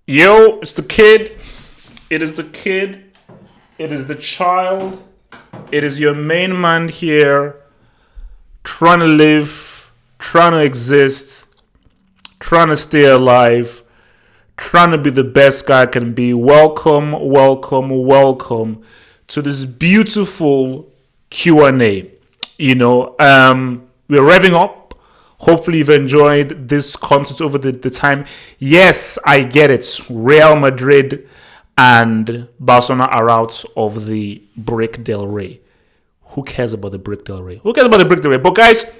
Yo, it's the kid. It is the kid. It is the child. It is your main man here, trying to live, trying to exist, trying to stay alive, trying to be the best guy I can be. Welcome, welcome, welcome to this beautiful Q&A. We're revving up. Hopefully you've enjoyed this content over the time. Yes, I get it. Real Madrid and Barcelona are out of the Brick Del Rey. Who cares about the Brick Del Rey? Who cares about the Brick Del Rey? But guys,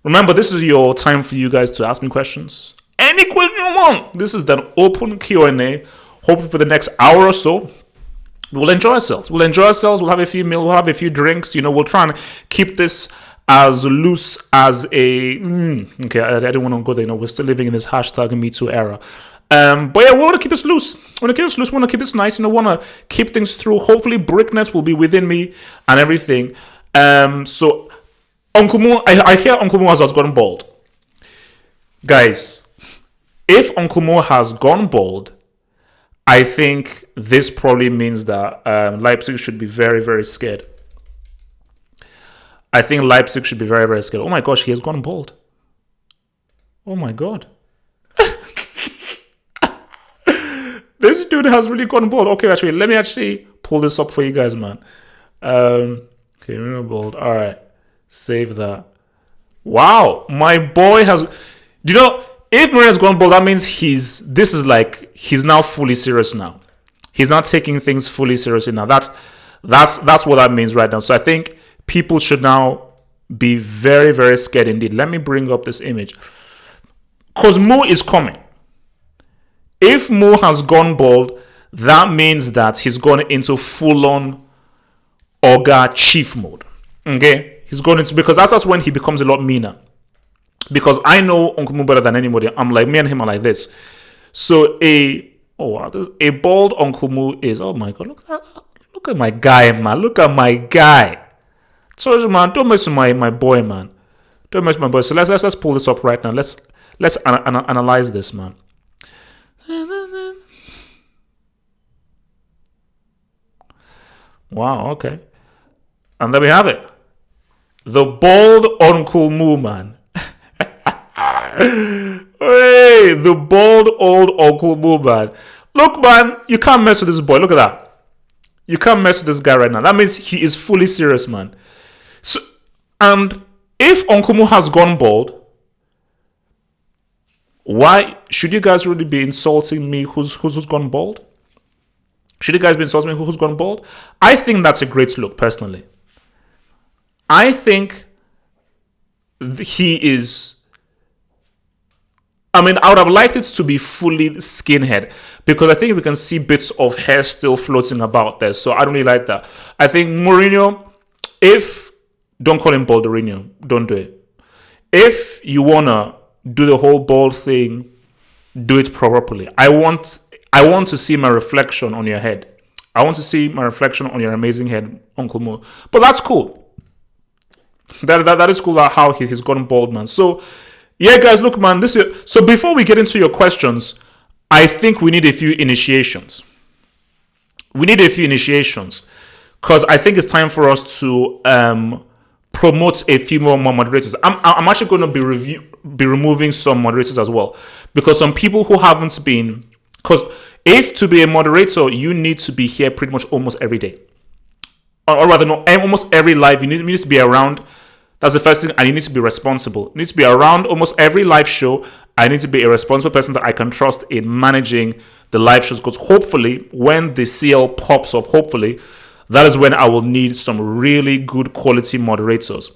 remember, this is your time for you guys to ask me questions. Any question you want. This is an open Q&A. Hopefully for the next hour or so, we'll enjoy ourselves. We'll have a few meals. We'll have a few drinks. We'll try and keep this as loose as a... okay, I didn't want to go there. We're still living in this hashtag MeToo era. But yeah, we want to keep this loose. We want to keep this nice. We want to keep things through. Hopefully, Brickness will be within me and everything. So, Uncle Mo, I hear Uncle Mo has gone bald. Guys, if Uncle Mo has gone bald, I think this probably means that Leipzig should be very, very scared. I think Leipzig should be very, very scared. Oh my gosh, he has gone bald. Oh my god. This dude has really gone bald. Okay, actually, let me actually pull this up for you guys, man. Okay, remember bald. All right, save that. Wow, my boy has... if Mourinho has gone bald, that means he's now fully serious now. He's not taking things fully seriously now. That's what that means right now. So I think people should now be very, very scared indeed. Let me bring up this image. Because Mo is coming. If Mo has gone bald, that means that he's gone into full-on Oga chief mode. Okay? He's going into... Because that's when he becomes a lot meaner. Because I know Uncle Mo better than anybody. I'm like, me and him are like this. So a bald Uncle Mo is... Oh my God, look at my guy, man. Look at my guy. So, man, don't mess with my boy, man. Don't mess with my boy. So let's pull this up right now. Let's analyze this, man. Wow, okay. And there we have it. The bald Uncle Mo, man. Hey, the bald old Uncle Mo, man. Look, man, you can't mess with this boy. Look at that. You can't mess with this guy right now. That means he is fully serious, man. So, and if Uncle Mo has gone bald, why should you guys really be insulting me who's gone bald? Should you guys be insulting me who's gone bald? I think that's a great look, personally. I think he is... I would have liked it to be fully skinhead because I think we can see bits of hair still floating about there. So I don't really like that. I think Mourinho, don't call him Balderinho. Don't do it. If you want to do the whole bald thing, do it properly. I want to see my reflection on your head. I want to see my reflection on your amazing head, Uncle Mo. But that's cool. That is cool how he's gone bald, man. So, yeah, guys, look, man. So before we get into your questions, I think we need a few initiations. Because I think it's time for us to promote a few more moderators. I'm actually going to be removing some moderators as well. Because some people who haven't been... Because if to be a moderator, you need to be here pretty much almost every day. Or rather, no, almost every live. You need to be around. That's the first thing. And you need to be responsible. You need to be around almost every live show. I need to be a responsible person that I can trust in managing the live shows. Because hopefully, when the CL pops up, that is when I will need some really good quality moderators.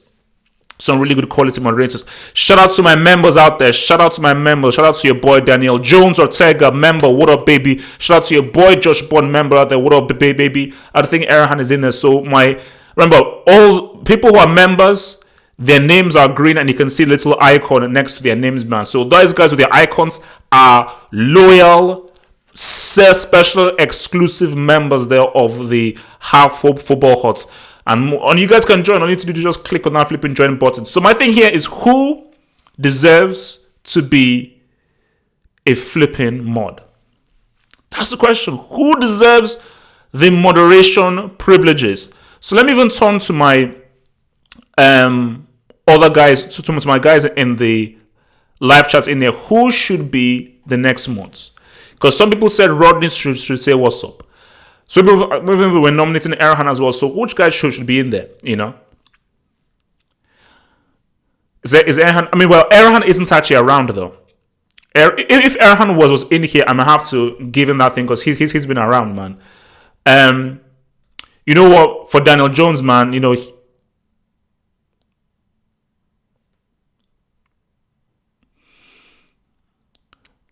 Shout out to my members out there. Shout out to your boy Daniel Jones Ortega, member. What up, baby? Shout out to your boy Josh Bond, member out there. What up, baby? I think Erhan is in there. So remember, all people who are members, their names are green and you can see a little icon next to their names, man. So those guys with their icons are loyal, special, exclusive members there of the Half Hope Football Huts. And you guys can join. All you need to do is just click on that flipping join button. So my thing here is who deserves to be a flipping mod? ask the question, who deserves the moderation privileges? So let me even turn to my other guys, to my guys in the live chats in there. Who should be the next month? Because some people said Rodney should say what's up. So people were nominating Erhan as well. So which guy should be in there? You know, is Erhan? I mean, well, Erhan isn't actually around though. If Erhan was in here, I'm gonna have to give him that thing because he's been around, man. You know what? For Daniel Jones, man, you know.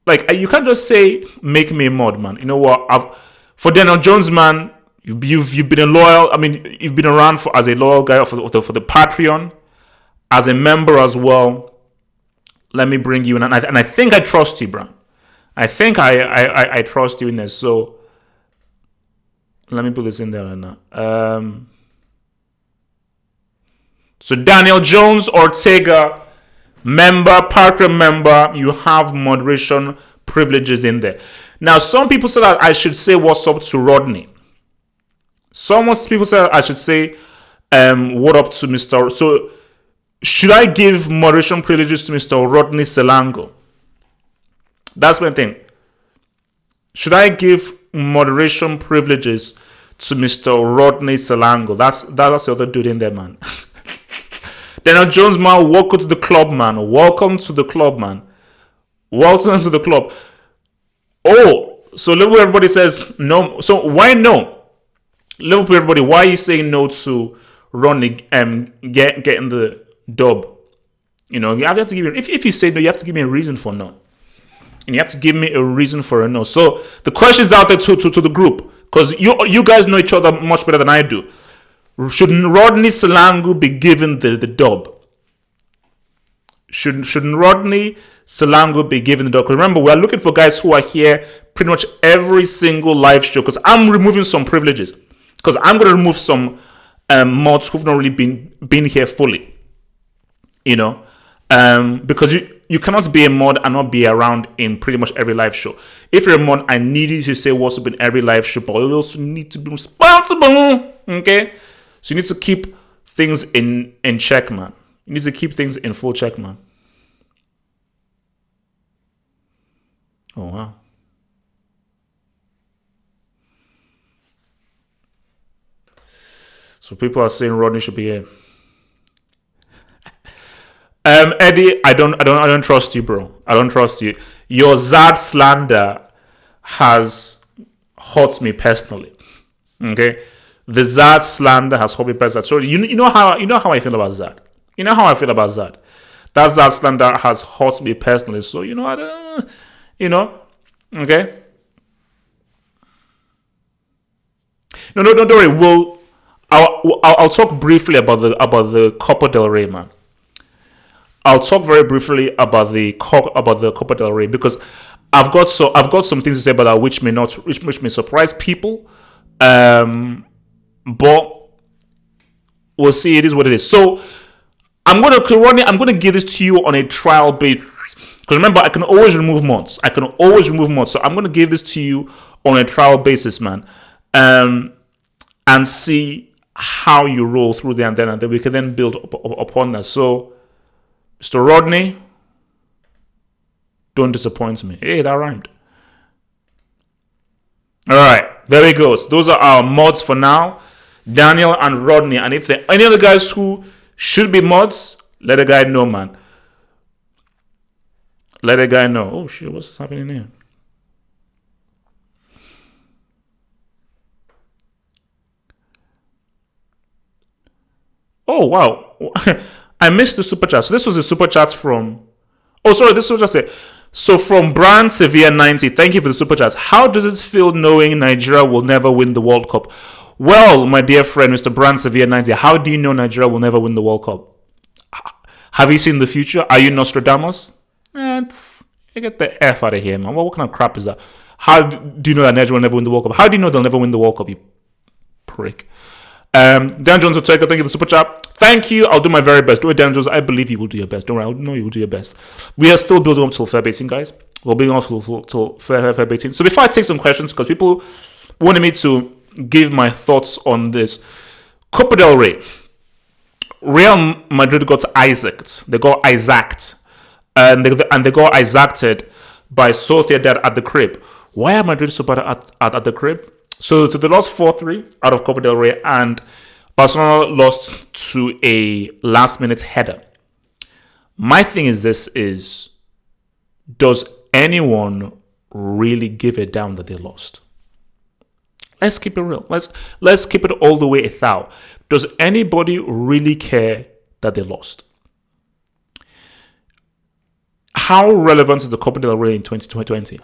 Like, you can't just say make me a mod, man. You know what? For Daniel Jones, man, you've been a loyal. I mean, you've been around as a loyal guy for the Patreon, as a member as well. Let me bring you in, and I think I trust you, bro. I think I trust you in this. So let me put this in there right now. So Daniel Jones, Ortega, member, Patreon member, you have moderation privileges in there. Now, some people said that I should say what's up to Rodney. Some people said I should say what up to Mr. So, should I give moderation privileges to Mr. Rodney Selango? That's my thing. Should I give moderation privileges to Mr. Rodney Selango? That's the other dude in there, man. Daniel Jones, man, welcome to the club, man. Welcome to the club, man. Welcome to the club. Oh, so Liverpool everybody says no. So why no? Liverpool everybody, why are you saying no to Rodney getting the dub? You know, you have to give me, if you say no, you have to give me a reason for no. And you have to give me a reason for a no. So the question is out there to the group, because you guys know each other much better than I do. Should Rodney Selango be given the dub? Should Rodney Selango be given the dub? Because remember, we're looking for guys who are here pretty much every single live show. Because I'm removing some privileges. Because I'm going to remove some mods who've not really been here fully. You know, because you cannot be a mod and not be around in pretty much every live show. If you're a mod, I need you to say what's up in every live show, but you also need to be responsible. Okay. So you need to keep things in check, man. You need to keep things in full check, man. Oh, wow. So people are saying Rodney should be here. Eddie, I don't trust you, bro. I don't trust you. Your Zad slander has hurt me personally. Okay? The Zad slander has hurt me personally. So you know how I feel about Zad. You know how I feel about Zad. That Zad slander has hurt me personally. So you know, okay. No, don't worry. I'll talk briefly about the Copa del Rey, man. I'll talk very briefly about the Copa del Rey because I've got some things to say about that which may surprise people. But we'll see. It is what it is. So I'm gonna give this to you on a trial basis. Because remember, I can always remove mods. So I'm gonna give this to you on a trial basis, man. And see how you roll through there, and then we can then build upon that. So, Mr. Rodney, don't disappoint me. Hey, that rhymed. All right, there we go. So those are our mods for now. Daniel and Rodney. And if there are any other guys who should be mods, let a guy know, man. Let a guy know. Oh, shit, what's happening here? Oh, wow. I missed the super chat. So this was a super chat from... Oh, sorry, this was just a... So from Brand Severe 90, thank you for the super chat. How does it feel knowing Nigeria will never win the World Cup? Well, my dear friend, Mr. Brand Severe 90, how do you know Nigeria will never win the World Cup? Have you seen the future? Are you Nostradamus? Get the F out of here, man. What kind of crap is that? How do you know that Nigeria will never win the World Cup? How do you know they'll never win the World Cup, you prick? Dan Jones Ortega, thank you for the super chat. Thank you. I'll do my very best. Do it, Dan Jones. I believe you will do your best. Don't worry. I know you will do your best. We are still building up till Feb 18, guys. We'll bring on to fair betting. So before I take some questions, because people wanted me to give my thoughts on this. Copa del Rey. Real Madrid got Isaaced. They got Isaaced. And they got Isaaced by Sociedad at the crib. Why are Madrid so bad at the crib? So they lost 4-3 out of Copa del Rey, and Barcelona lost to a last-minute header. My thing is does anyone really give a damn that they lost? Let's keep it real. Let's keep it all the way 1,000. Does anybody really care that they lost? How relevant is the Copa del Rey in 2020?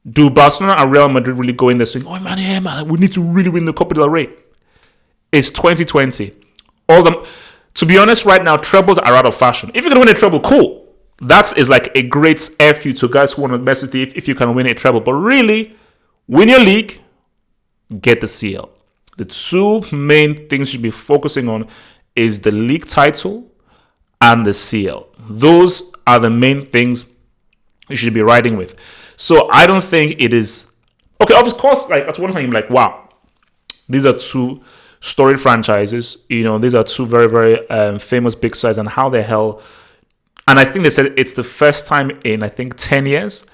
Do Barcelona and Real Madrid really go in there saying, "Oh man, yeah, man, we need to really win the Copa del Rey"? It's 2020. To be honest, right now, trebles are out of fashion. If you can win a treble, cool. That is like a great FU to guys who want to mess with you if you can win a treble. But really, win your league, get the CL. The two main things you should be focusing on is the league title and the CL. Those are the main things you should be riding with. So I don't think it is okay. Of course, like at one time, like wow, these are two storied franchises. These are two very, very famous big sides. And how the hell? And I think they said it's the first time in 10 years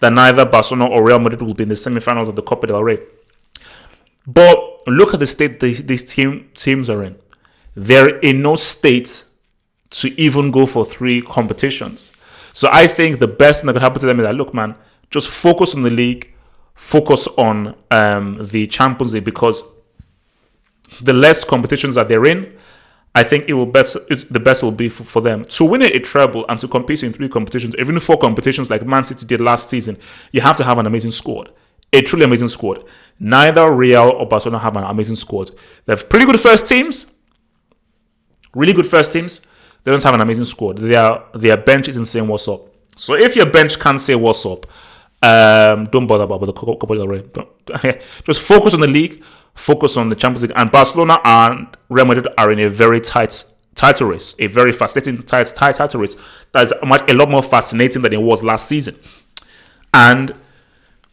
that neither Barcelona or Real Madrid will be in the semifinals of the Copa del Rey. But look at the state these teams are in. They're in no state to even go for 3 competitions. So I think the best thing that could happen to them is that, look, man, just focus on the league, focus on the Champions League, because the less competitions that they're in, I think the best will be for them. To win a treble and to compete in 3 competitions, even 4 competitions like Man City did last season, you have to have an amazing squad. A truly amazing squad. Neither Real or Barcelona have an amazing squad. They have pretty good first teams. Really good first teams. They don't have an amazing squad. Their bench isn't saying what's up. So if your bench can't say what's up, don't bother about the Copa del Rey. Just focus on the league, focus on the Champions League. And Barcelona and Real Madrid are in a very tight title race, a very fascinating title race that is a lot more fascinating than it was last season. And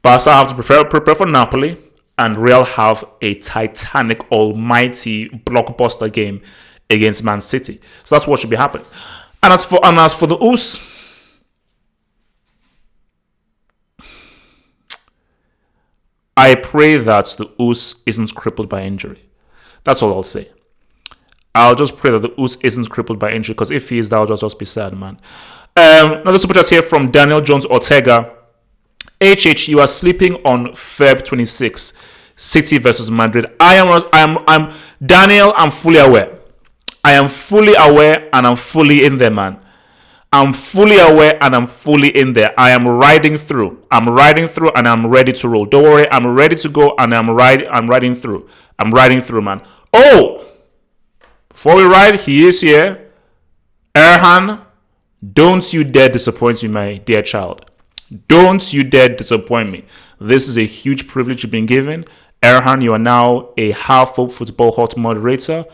Barca have to prepare for Napoli, and Real have a titanic, almighty blockbuster game against Man City. So that's what should be happening. And as for the US, I pray that the US isn't crippled by injury. That's all I'll say. I'll just pray that the US isn't crippled by injury, because if he is, that'll just be sad, man. Another super chat here from Daniel Jones Ortega. HH, you are sleeping on Feb 26, City versus Madrid. I'm Daniel. I'm fully aware. I am fully aware, and I'm fully in there, man. I'm fully aware, and I'm fully in there. I am riding through. I'm riding through, and I'm ready to roll. Don't worry, I'm ready to go, and I'm riding through. I'm riding through, man. Oh, before we ride, he is here. Erhan, don't you dare disappoint me, my dear child. Don't you dare disappoint me. This is a huge privilege you've been given. Erhan, you are now a half football hot moderator.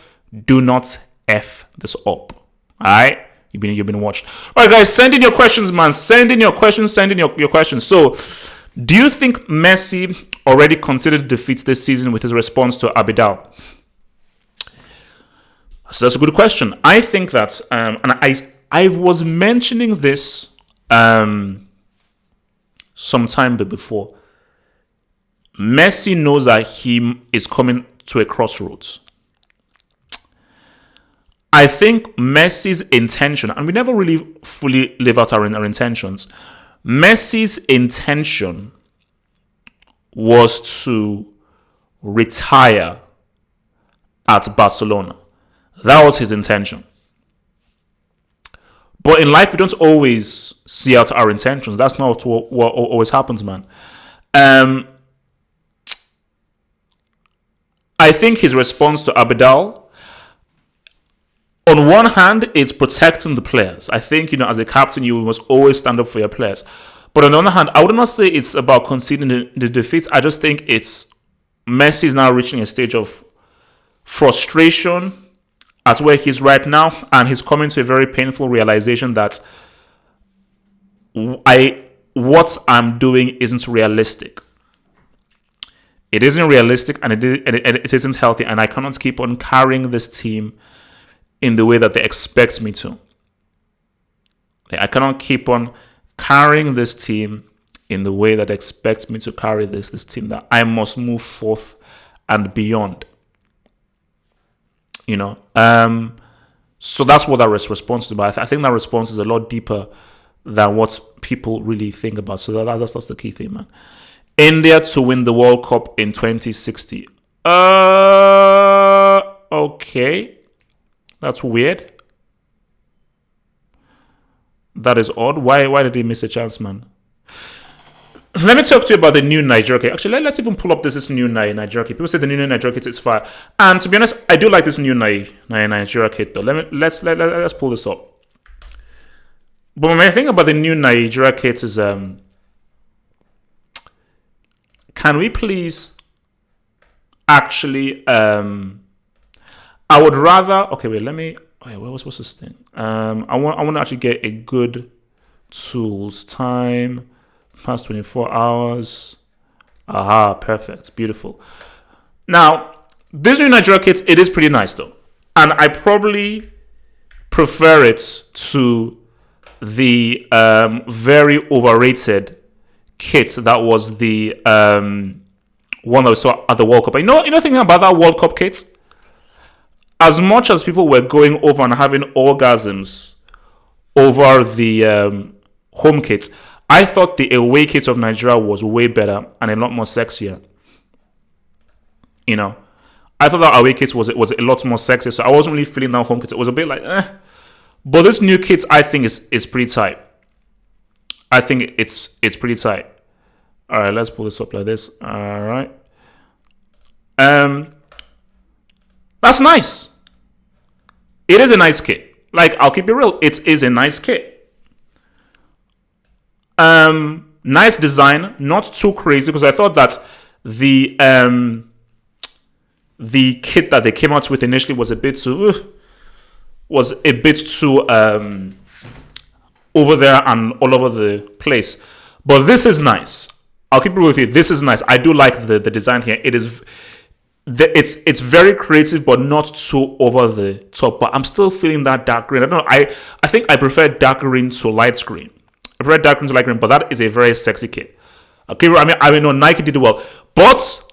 Do not F this up. Alright? You've been watched. Alright, guys, send in your questions, man. Send in your questions. So, do you think Messi already considered defeats this season with his response to Abidal? So that's a good question. I think that, and I was mentioning this some time before. Messi knows that he is coming to a crossroads. I think Messi's intention, and we never really fully live out our intentions. Messi's intention was to retire at Barcelona. That was his intention. But in life, we don't always see out our intentions. That's not what always happens, man. I think his response to Abidal, on one hand, it's protecting the players. I think, as a captain, you must always stand up for your players. But on the other hand, I would not say it's about conceding the defeats. I just think it's Messi is now reaching a stage of frustration at where he's right now, and he's coming to a very painful realization that what I'm doing isn't realistic. It isn't realistic, and it isn't healthy, and I cannot keep on carrying this team in the way that they expect me to. I cannot keep on carrying this team in the way that expects me to carry this team, that I must move forth and beyond. So that's what that response is about. I think that response is a lot deeper than what people really think about. So that's the key thing, man. India to win the World Cup in 2060. Okay. That's weird. That is odd. Why did he miss a chance, man? Let me talk to you about the new Nigeria kit. Actually, let's even pull up this new Nigeria kit. People say the new Nigeria kit is fire, and to be honest, I do like this new Nigeria kit though. Let's pull this up. But my thing about the new Nigeria kit is, can we please actually? I would rather. Okay, wait. Let me. Wait, what's this thing? I want to actually get a good tools time. Past 24 hours. Aha, perfect. Beautiful. Now, this new Nigeria kit, it is pretty nice though. And I probably prefer it to the very overrated kit that was the one that we saw at the World Cup. You know thinking about that World Cup kit? As much as people were going over and having orgasms over the home kit, I thought the away kit of Nigeria was way better and a lot more sexier. I thought that away kit was a lot more sexy, so I wasn't really feeling that home kit. It was a bit like, eh. But this new kit, I think, is pretty tight. I think it's pretty tight. All right, let's pull this up like this. All right. That's nice. It is a nice kit. Like, I'll keep it real. It is a nice kit. Nice design, not too crazy, because I thought that the kit that they came out with initially was a bit too over there and all over the place. But this is nice. I'll keep it with you. This is nice. I do like the design here. It's very creative, but not too over the top. But I'm still feeling that dark green. I don't know. I think I prefer dark green to light green. I prefer dark green to light green, but that is a very sexy kit. Okay, I mean, no, Nike did it well, but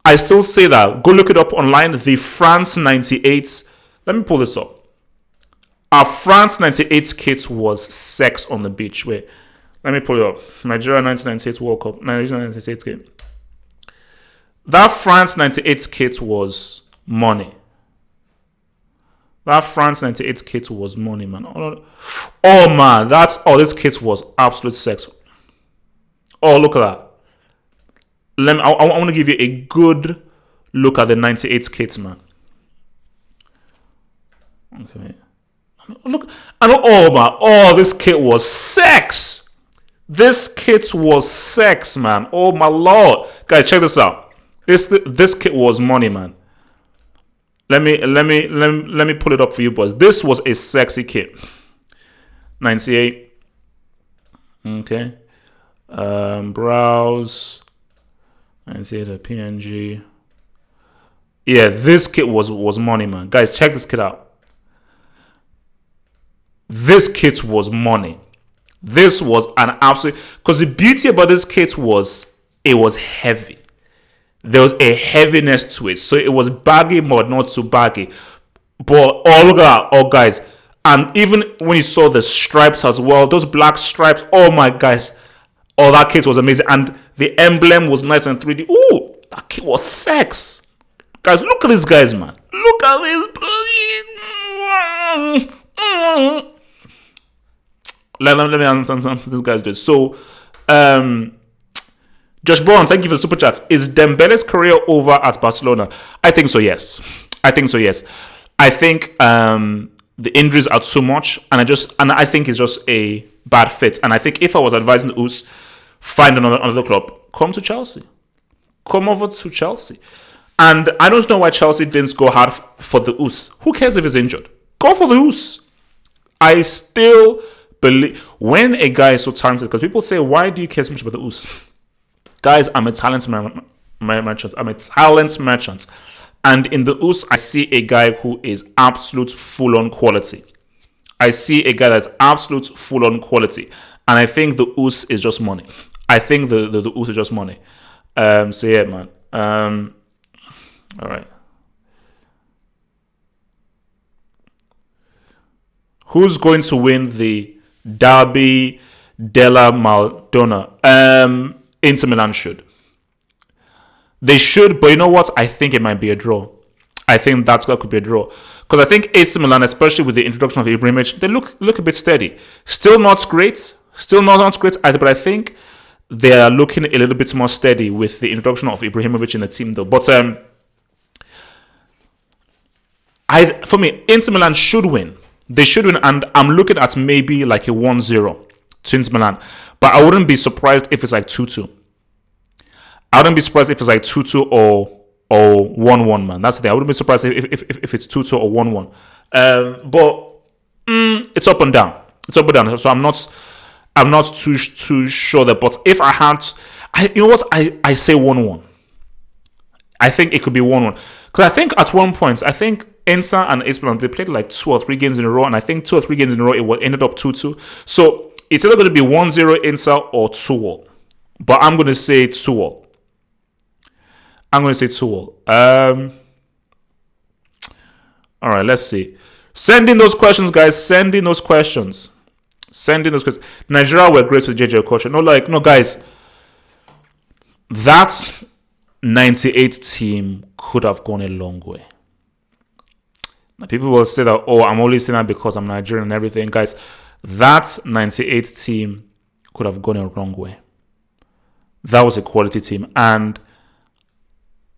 I still say that. Go look it up online. The France 98. Let me pull this up. Our France 98 kit was sex on the beach. Wait, let me pull it up. Nigeria 1998 World Cup. 1998 kit. That France 98 kit was money. That France 98 kit was money, man. Oh man, this kit was absolute sex. Oh, look at that. I want to give you a good look at the 98 kit, man. Okay. Look, oh man, this kit was sex. This kit was sex, man. Oh my lord, guys, check this out. This kit was money, man. Let me pull it up for you, boys. This was a sexy kit. 98. Okay. Browse. 98 a PNG. Yeah, this kit was money, man. Guys, check this kit out. This kit was money. This was an absolute, because the beauty about this kit was it was heavy. There was a heaviness to it. So it was baggy, but not too baggy. But look at that. Oh, guys. And even when you saw the stripes as well, those black stripes, oh my gosh. Oh, that kit was amazing. And the emblem was nice and 3D. Ooh, that kit was sex. Guys, look at these guys, man. Look at this. Let me understand something this guy's doing. So, Josh Brown, thank you for the super chat. Is Dembele's career over at Barcelona? I think so, yes. I think the injuries are too much, and I think it's just a bad fit. And I think if I was advising Us, find another club, come to Chelsea. Come over to Chelsea. And I don't know why Chelsea didn't go hard for the Us. Who cares if he's injured? Go for the Us. I still believe when a guy is so talented, because people say, why do you care so much about the Us? Guys, I'm a talent merchant. I'm a talent merchant. And in the Us, I see a guy who is absolute full-on quality. I see a guy that's absolute full-on quality. And I think the Us is just money. I think the Us is just money. So yeah, man. All right. Who's going to win the Derby della Madonna? Inter Milan should. They should, but you know what? I think it might be a draw. I think that could be a draw. Because I think AC Milan, especially with the introduction of Ibrahimovic, they look a bit steady. Still not great. Still not great either, but I think they are looking a little bit more steady with the introduction of Ibrahimovic in the team, though. But for me, Inter Milan should win. They should win, and I'm looking at maybe like a 1-0 to Inter Milan. But I wouldn't be surprised if it's like 2-2. I wouldn't be surprised if it's like 2-2 or 1-1, man. That's the thing. I wouldn't be surprised if it's 2-2 or 1-1. But it's up and down. It's up and down. So I'm not too sure that. But if I had, you know what? I say 1-1. I think it could be 1-1. Because I think at one point, Inter and AC Milan, they played like 2 or 3 games in a row, and I think 2 or 3 games in a row it ended up 2-2. So it's either going to be 1-0 Inter or 2-2. But I'm going to say 2-2. All right, let's see. Send in those questions, guys. Send in those questions. Nigeria were great with JJ Okocha. No, guys. That 98 team could have gone a long way. Now, people will say that, I'm only saying that because I'm Nigerian and everything. Guys, that 98 team could have gone a long way. That was a quality team. And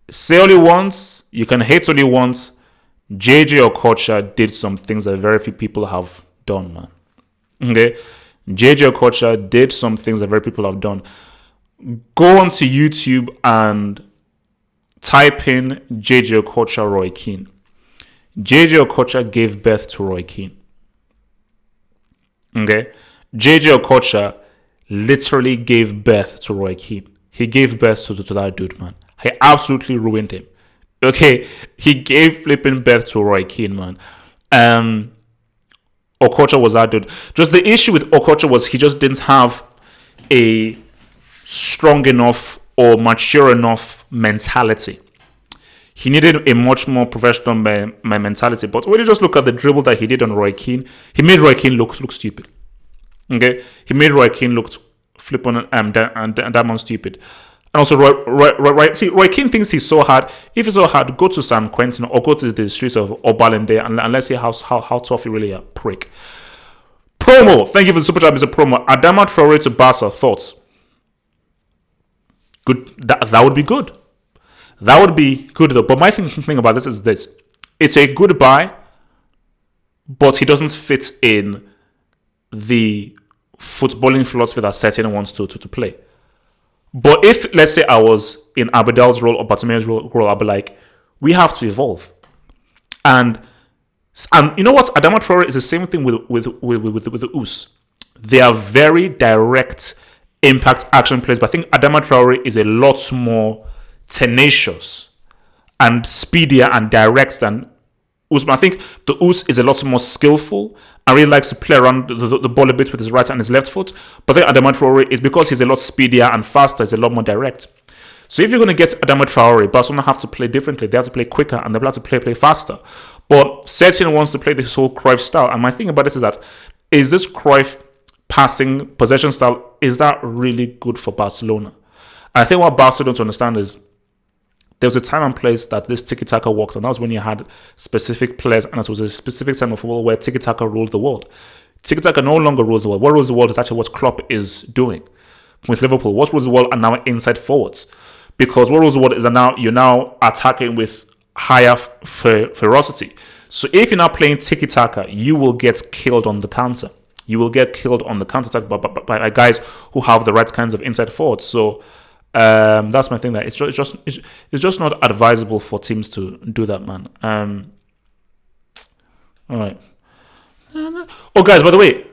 say only once, you can hate only once. JJ Okocha did some things that very few people have done, man. Okay? JJ Okocha did some things that very few people have done. Go onto YouTube and type in JJ Okocha Roy Keane. JJ Okocha gave birth to Roy Keane. Okay? JJ Okocha literally gave birth to Roy Keane. He gave birth to that dude, man. He absolutely ruined him. Okay? He gave flipping birth to Roy Keane, man. Okocha was that dude. Just the issue with Okocha was he just didn't have a strong enough or mature enough mentality. He needed a much more professional mentality. But when you just look at the dribble that he did on Roy Keane, he made Roy Keane look stupid. Okay? He made Roy Keane look flipping and that man stupid. And also, Roy Keane thinks he's so hard. If he's so hard, go to San Quentin or go to the streets of Obalende and let's see how tough he really is. Prick. Promo. Thank you for the super chat, Mr. Promo. Adama Traore to Barca. Thoughts? Good. That would be good. That would be good, though. But my thing about this is this. It's a good buy, but he doesn't fit in the footballing philosophy that Setien wants to play. But if, let's say, I was in Abdel's role or Bartomeu's role, I'd be like, we have to evolve. And you know what? Adama Traore is the same thing with the Us. They are very direct impact action players, but I think Adama Traore is a lot more tenacious and speedier and direct than Usman. I think the Us is a lot more skillful and really likes to play around the ball a bit with his right and his left foot. But I think Adama Traore is because he's a lot speedier and faster, he's a lot more direct. So if you're going to get Adama Traore, Barcelona have to play differently. They have to play quicker and they have to play faster. But Setien wants to play this whole Cruyff style. And my thing about this is that, is this Cruyff passing possession style, is that really good for Barcelona? I think what Barcelona don't understand is there was a time and place that this tiki-taka worked, and that was when you had specific players, and it was a specific time of football where tiki-taka ruled the world. Tiki-taka no longer rules the world. What rules the world is actually what Klopp is doing with Liverpool. What rules the world are now inside forwards. Because what rules the world is that now you're now attacking with higher ferocity. So if you're now playing tiki-taka, you will get killed on the counter. You will get killed on the counter-attack by guys who have the right kinds of inside forwards. So that's my thing. That it's just not advisable for teams to do that, man. All right. Oh, guys, by the way,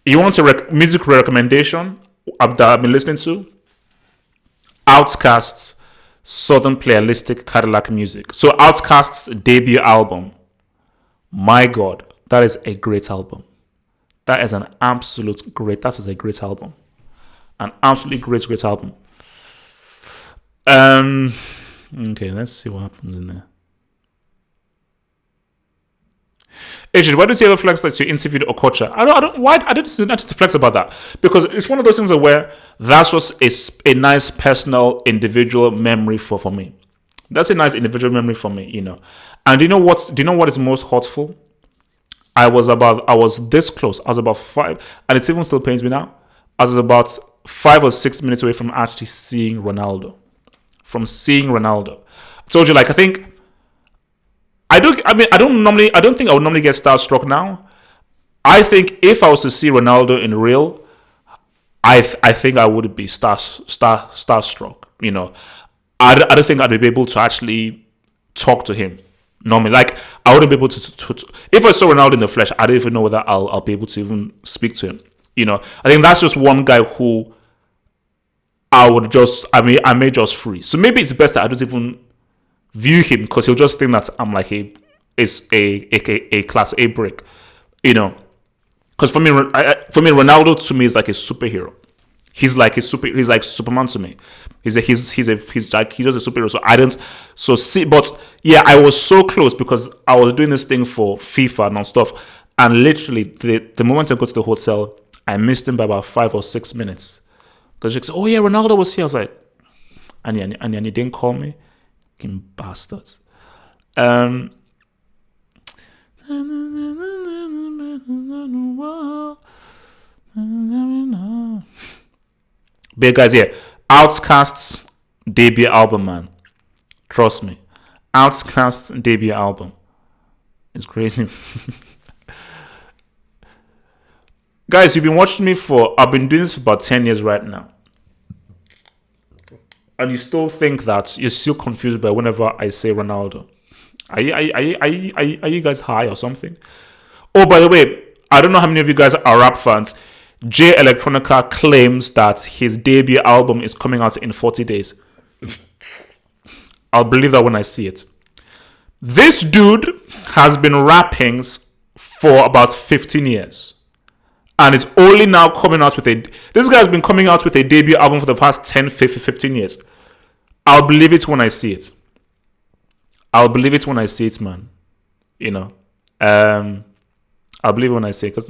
You want a music recommendation that I've been listening to? Outkast's Southern Playalistic Cadillac Music. So Outkast's debut album. My God, that is a great album. That is a great album. An absolutely great album. Okay, let's see what happens in there. Agent, why don't you ever flex that you interviewed Okocha? I don't have to flex about that, because it's one of those things where that's just a nice personal individual memory for me. That's a nice individual memory for me, you know. And do you know what is most hurtful? I was this close. I was about 5, and it even still pains me now. I was about 5 or 6 minutes away from actually seeing Ronaldo. I told you, like, I don't think I would normally get starstruck now. I think if I was to see Ronaldo in real, I think I would be starstruck. You know, I don't think I'd be able to actually talk to him normally. Like, I wouldn't be able to if I saw Ronaldo in the flesh, I don't even know whether I'll be able to even speak to him. You know, I think that's just one guy who I may just freeze. So maybe it's best that I don't even view him, because he'll just think that I'm like a class A brick, you know. Because for me, Ronaldo to me is like a superhero. He's like Superman to me. He's like he's just a superhero. But yeah, I was so close because I was doing this thing for FIFA and stuff, and literally the moment I got to the hotel, I missed him by about 5 or 6 minutes. Because she said, "Oh yeah, Ronaldo was here." I was like, and he didn't call me. Fucking bastards. But guys, yeah, Outkast's debut album, man. Trust me, Outkast's debut album is crazy. Guys, you've been watching me I've been doing this for about 10 years right now. And you still think that you're still confused by whenever I say Ronaldo. Are you guys high or something? Oh, by the way, I don't know how many of you guys are rap fans. Jay Electronica claims that his debut album is coming out in 40 days. I'll believe that when I see it. This dude has been rapping for about 15 years. And it's only now coming out this guy's been coming out with a debut album for the past 10, 15 years. I'll believe it when I see it. Man. You know. I'll believe it when I see it. Because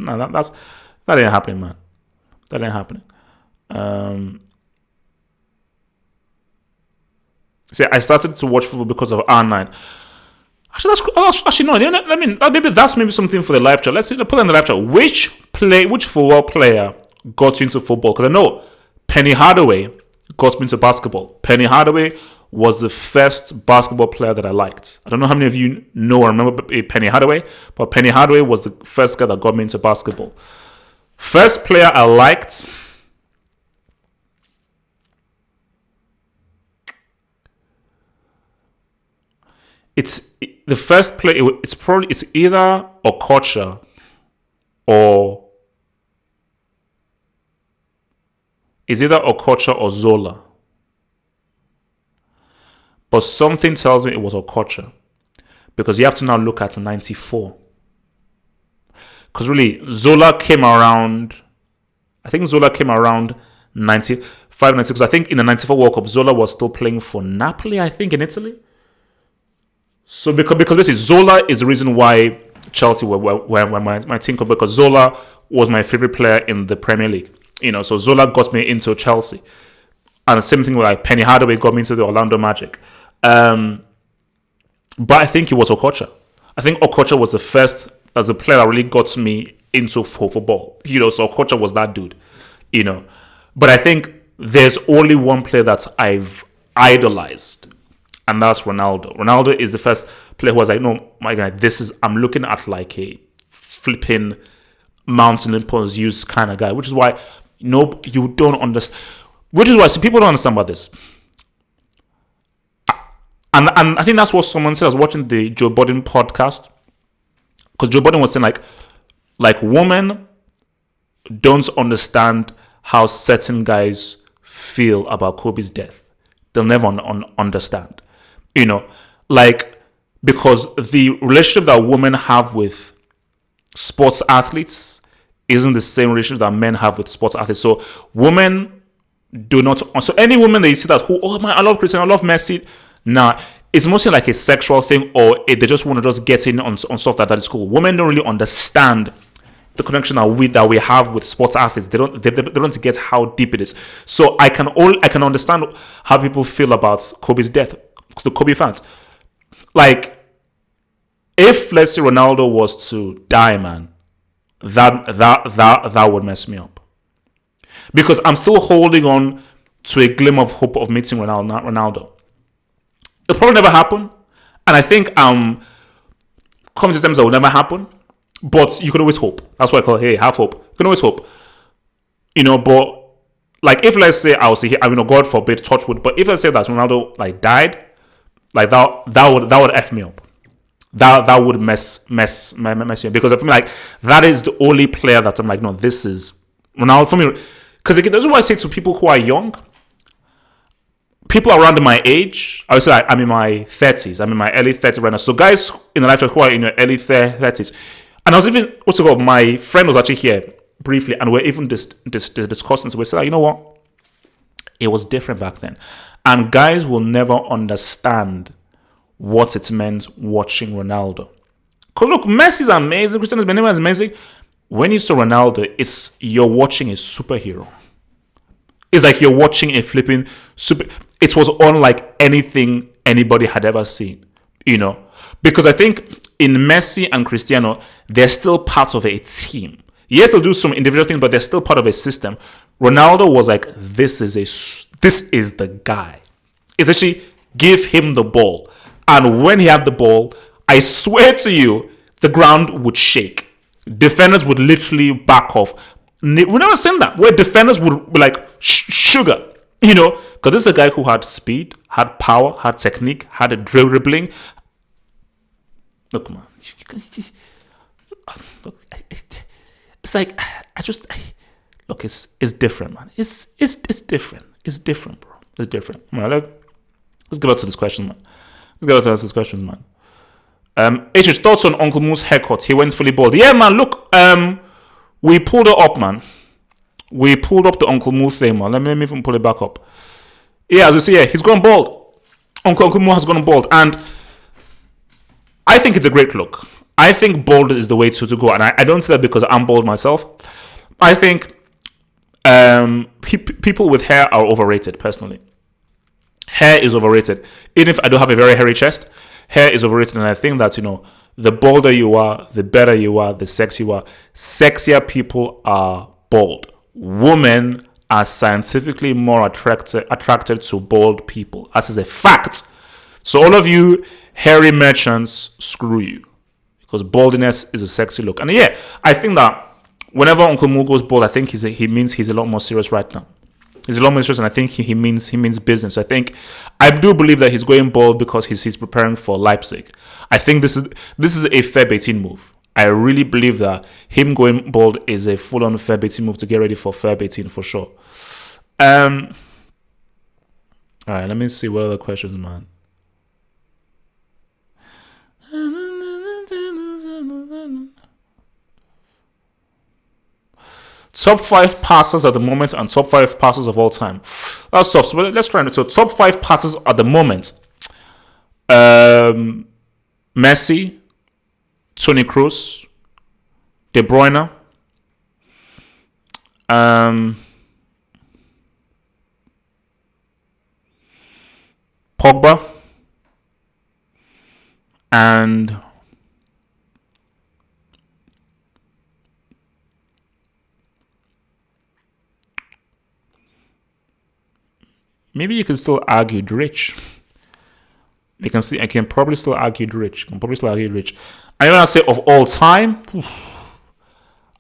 that ain't happening, man. That ain't happening. See, I started to watch football because of R9. Actually, no. Maybe something for the live chat. Let's put it in the live chat. Which football player got you into football? Because I know Penny Hardaway got me into basketball. Penny Hardaway was the first basketball player that I liked. I don't know how many of you know or remember Penny Hardaway, but Penny Hardaway was the first guy that got me into basketball. First player I liked. It's the first play. It's either Okocha or Zola. But something tells me it was Okocha, because you have to now look at 94. Because really, Zola came around. I think Zola came around 95, 96. I think in the 94 World Cup, Zola was still playing for Napoli, I think, in Italy. So because basically Zola is the reason why Chelsea were my team, because Zola was my favorite player in the Premier League. You know, so Zola got me into Chelsea, and the same thing with like Penny Hardaway got me into the Orlando Magic. But I think it was Okocha. I think Okocha was the first as a player that really got me into football. You know, so Okocha was that dude. You know, but I think there's only one player that I've idolized, and that's Ronaldo. Ronaldo is the first player who was like, no, my God, I'm looking at like a flipping Mountain Olympus use kind of guy, which is why you don't understand. Which is why people don't understand about this. And I think that's what someone said. I was watching the Joe Budden podcast, because Joe Budden was saying like women don't understand how certain guys feel about Kobe's death. They'll never understand. You know, like, because the relationship that women have with sports athletes isn't the same relationship that men have with sports athletes. So women do not. So any woman that you see that, who, oh man, I love Cristiano, I love Messi. Nah, it's mostly like a sexual thing, or they just want to just get in on stuff that is cool. Women don't really understand the connection that we have with sports athletes. They don't get how deep it is. So I can understand how people feel about Kobe's death, the Kobe fans. Like, if let's say Ronaldo was to die, man, that would mess me up, because I'm still holding on to a glimmer of hope of meeting Ronaldo. It'll probably never happen, and I think coming to terms that will never happen. But you can always hope. That's why I call it, hey, have hope. You can always hope. You know, but like, if let's say I was here, I mean, God forbid, touch wood, but if let's say that Ronaldo like died, like that would F me up. That would mess me up, because I feel like that is the only player that I'm like, no, this is Ronaldo for me. Because again, that's what I say to people who are young. People around my age, I would say I'm in my 30s. I'm in my early 30s right now. So guys in the life who are in your early 30s. And I was even, my friend was actually here briefly, and we're even discussing. So we said, you know what? It was different back then. And guys will never understand what it meant watching Ronaldo. Because look, Messi's amazing, Cristiano Benzema is amazing. When you saw Ronaldo, you're watching a superhero. It's like you're watching a flipping super. It was unlike anything anybody had ever seen, you know. Because I think in Messi and Cristiano, they're still part of a team. Yes, they'll do some individual things, but they're still part of a system. Ronaldo was like, this is the guy. It's actually, give him the ball. And when he had the ball, I swear to you, the ground would shake. Defenders would literally back off. We've never seen that, where defenders would be like, sugar. You know, because this is a guy who had speed, had power, had technique, had a dribbling. Look, man. Look, it's like, look, it's different, man. It's different. It's different, bro. It's different. Let's get back to this question, man. H's thoughts on Uncle Moo's haircut. He went fully bald. Yeah, man, look, we pulled it up, man. We pulled up the Uncle Moo thing, man. Let me even pull it back up. Yeah, as you see, he's gone bald. Uncle Moo has gone bald. And I think it's a great look. I think bald is the way to go. And I don't say that because I'm bald myself. I think people with hair are overrated, personally. Hair is overrated. Even if I don't have a very hairy chest, hair is overrated. And I think that, you know, the bolder you are, the better you are, the sexier you are. Sexier people are bald. Women are scientifically more attracted to bald people. That is a fact. So all of you hairy merchants, screw you. Because baldness is a sexy look. And yeah, I think that whenever Uncle Moo goes bald, I think he means he's a lot more serious right now. He's a lot more serious, and I think he means business. I do believe that he's going bald because he's preparing for Leipzig. I think this is a Feb 18 move. I really believe that him going bald is a full-on Feb 18 move to get ready for Feb 18 for sure. All right, let me see what other questions, man. Top 5 passers at the moment and top 5 passers of all time. That's tough. So let's try it. So top 5 passers at the moment. Messi, Toni Kroos, De Bruyne, Pogba, and maybe you can still argue Rich. I can probably still argue Rich. I want to say of all time,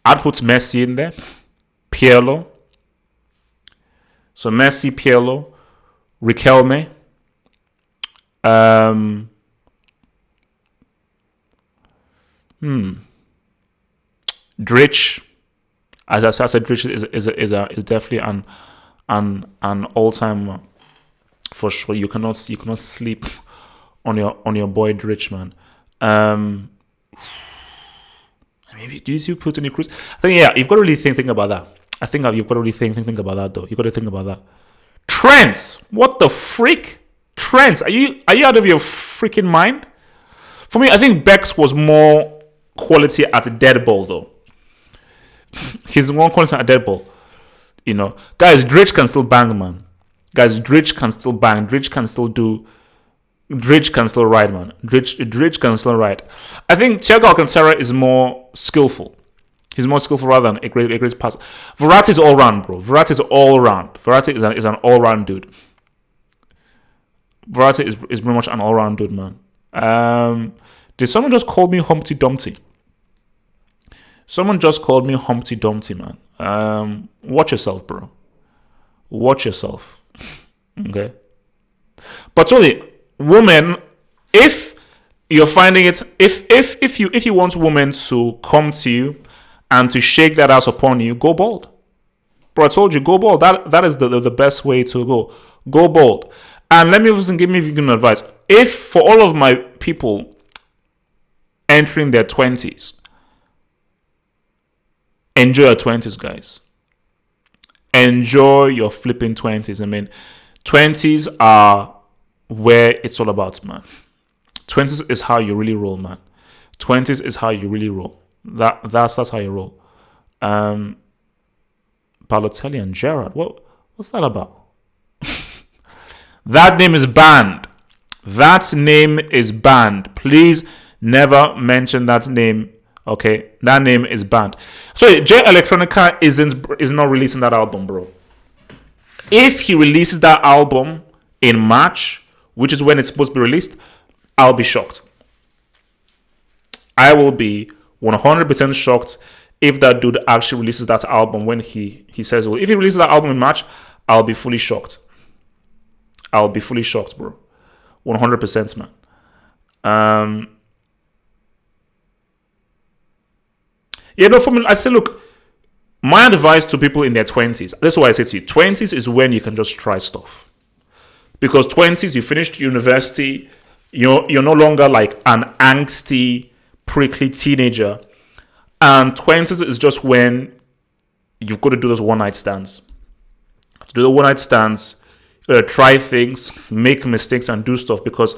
I'd put Messi in there. Pirlo. So Messi, Pirlo, Riquelme. Drich. As I said, Rich is definitely an all time for sure. You cannot sleep on your boy Rich, man. Maybe do you see Puerto Cruz? I think you've got to really think about that. I think you've got to really think about that though. You've got to think about that. Trent, what the freak? Trent, are you out of your freaking mind? For me, I think Bex was more quality at a dead ball though. He's more quality at a dead ball. Guys, Dritch can still bang, man. Guys, Dritch can still bang. Dritch can still ride, man. Dritch can still ride. I think Thiago Alcantara is more skillful. He's more skillful rather than a great passer. Verratti is all round, bro. Verratti is all round. Verratti is an all round dude. Verratti is pretty much an all round dude, man. Did someone just call me Humpty Dumpty? Someone just called me Humpty Dumpty, man. Watch yourself, bro. Watch yourself. Okay. But really, women, if you're finding it, if you want women to come to you and to shake that ass upon you, go bald. Bro, I told you, go bald. That is the best way to go. Go bald. And let me listen, give me advice. If for all of my people entering their 20s, enjoy your 20s, guys. Enjoy your flipping 20s. I mean, 20s are where it's all about, man. 20s is how you really roll, man. 20s is how you really roll. That's how you roll. Balotelli and Gerrard. What's that about? That name is banned. That name is banned. Please never mention that name. Okay, that name is banned. So Jay Electronica is not releasing that album, bro. If he releases that album in March, which is when it's supposed to be released, I'll be shocked. I will be 100% shocked if that dude actually releases that album when he says, well, if he releases that album in March, I'll be fully shocked. I'll be fully shocked, bro. 100%, man. For me, I say, look, my advice to people in their 20s, that's why I say to you, 20s is when you can just try stuff. Because 20s, you finished university, you're no longer like an angsty, prickly teenager. And 20s is just when you've got to do those one-night stands. To do the one-night stands, you got to try things, make mistakes, and do stuff. Because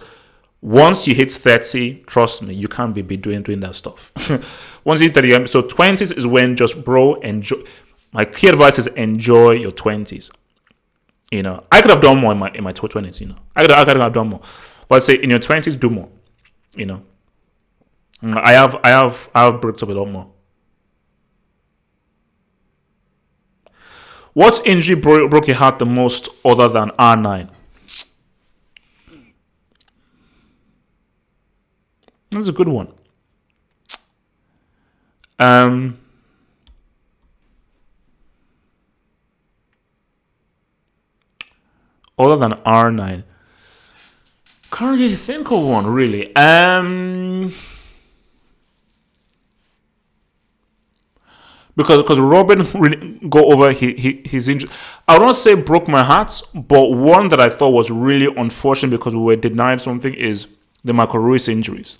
once you hit 30, trust me, you can't be doing that stuff. Once you hit 30, so 20s is when just, bro, enjoy. My key advice is enjoy your 20s. I could have done more in my 20s. I could have done more. But I say in your 20s, do more. I have broke up a lot more. What injury broke your heart the most other than R9? That's a good one. Other than R9, can't really think of one really. Because Robin really go over his injury. I don't say broke my heart, but one that I thought was really unfortunate because we were denied something is the Marco Ruiz injuries.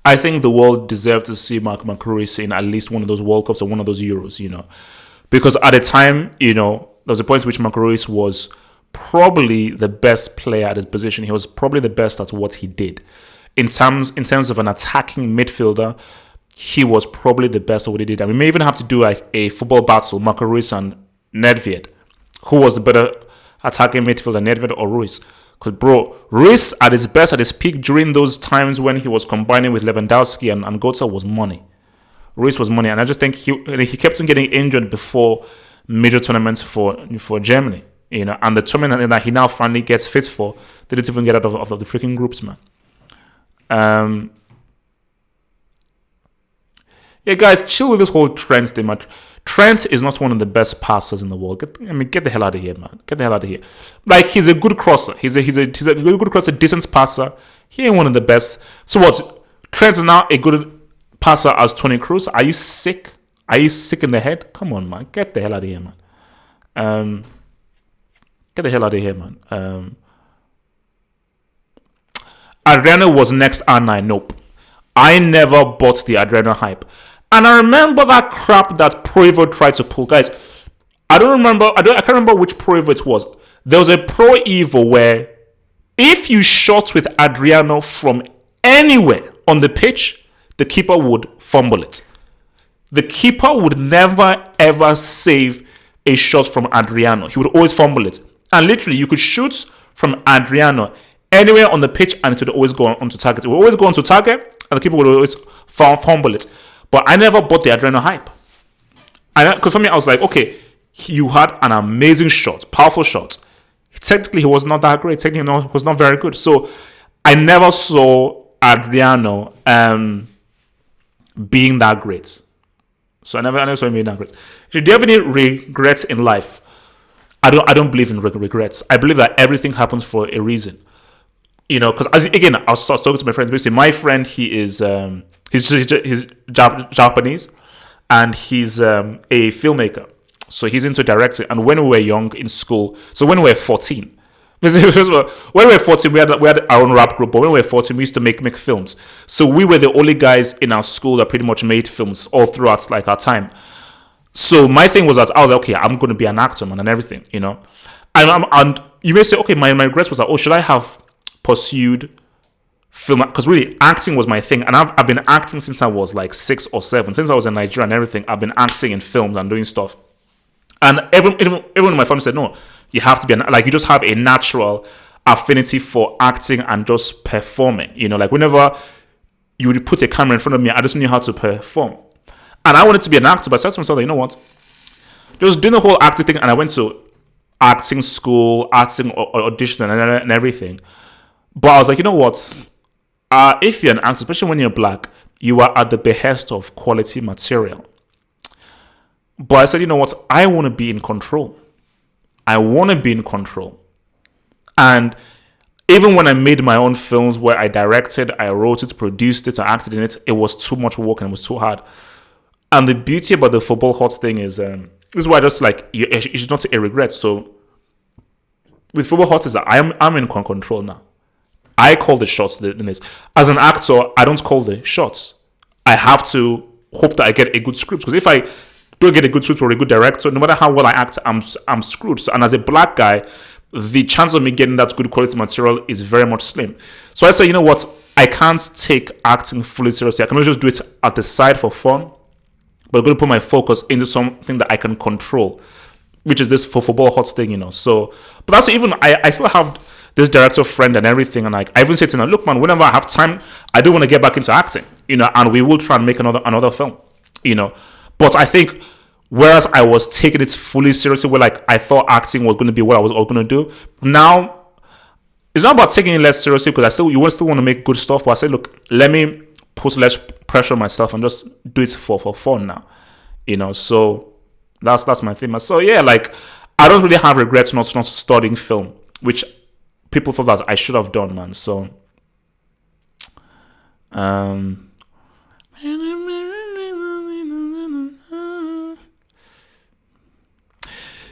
I think the world deserved to see Marco Ruiz in at least one of those World Cups or one of those Euros, Because at the time, there was a point at which Marco Ruiz was probably the best player at his position. He was probably the best at what he did. In terms of an attacking midfielder, he was probably the best at what he did. And we may even have to do like a football battle, Marco Ruiz and Nedved. Who was the better attacking midfielder, Nedved or Ruiz? Because, bro, Ruiz at his best, at his peak during those times when he was combining with Lewandowski and Götze was money. Ruiz was money. And I just think he kept on getting injured before major tournaments for Germany. And the tournament that he now finally gets fit for, they didn't even get out of the freaking groups, man. Yeah, guys, chill with this whole Trent thing, man. Trent is not one of the best passers in the world. Get the hell out of here, man. Get the hell out of here. Like, he's a good crosser. He's a good crosser, decent passer. He ain't one of the best. So what? Trent's now a good passer as Toni Kroos? Are you sick? Are you sick in the head? Come on, man. Get the hell out of here, man. Get the hell out of here, man. Adriano was next R9. Nope. I never bought the Adriano hype. And I remember that crap that Pro Evo tried to pull. Guys, I can't remember which Pro Evo it was. There was a Pro Evo where if you shot with Adriano from anywhere on the pitch, the keeper would fumble it. The keeper would never ever save a shot from Adriano. He would always fumble it. And literally, you could shoot from Adriano anywhere on the pitch and it would always go onto target. It would always go onto target and the keeper would always fumble it. But I never bought the Adriano hype. Because for me, I was like, okay, you had an amazing shot, powerful shot. Technically, he was not that great. Technically, he was not very good. So I never saw Adriano being that great. So I never saw him being that great. Do you have any regrets in life? I don't believe in regrets. I believe that everything happens for a reason. Because I was talking to my friends. Basically, my friend, he's Japanese, and he's a filmmaker. So he's into directing. And when we were young in school, so when we were 14, we had our own rap group. But when we were 14, we used to make films. So we were the only guys in our school that pretty much made films all throughout like our time. So my thing was that I was like, okay, I'm going to be an actor, man, and everything, And you may say, okay, my regrets was like, should I have pursued film? Because really, acting was my thing, and I've been acting since I was like 6 or 7. Since I was in Nigeria and everything, I've been acting in films and doing stuff. And everyone in my family said, no, you have to be you just have a natural affinity for acting and just performing. Like whenever you would put a camera in front of me, I just knew how to perform. And I wanted to be an actor, but I said to myself, you know what? Just doing the whole acting thing, and I went to acting school, acting audition and everything. But I was like, you know what? If you're an actor, especially when you're black, you are at the behest of quality material. But I said, you know what? I want to be in control. And even when I made my own films where I directed, I wrote it, produced it, I acted in it, it was too much work and it was too hard. And the beauty about the football hot thing is, this is why I just like, you should not take a regret. So with football hot is that I'm in control now. I call the shots in this. As an actor, I don't call the shots. I have to hope that I get a good script. Because if I don't get a good script or a good director, no matter how well I act, I'm screwed. So, and as a black guy, the chance of me getting that good quality material is very much slim. So I say, you know what? I can't take acting fully seriously. I can only just do it at the side for fun. But I'm going to put my focus into something that I can control, which is this for football hot thing, So, but that's even, I still have this director friend and everything. And I even say to him, look, man, whenever I have time, I do want to get back into acting, and we will try and make another film, But I think, whereas I was taking it fully seriously, where like I thought acting was going to be what I was going to do, now it's not about taking it less seriously because you still want to make good stuff. But I say, look, let me put less pressure on myself and just do it for fun now, So that's my thing. So yeah, like I don't really have regrets not studying film, which people thought that I should have done, man. So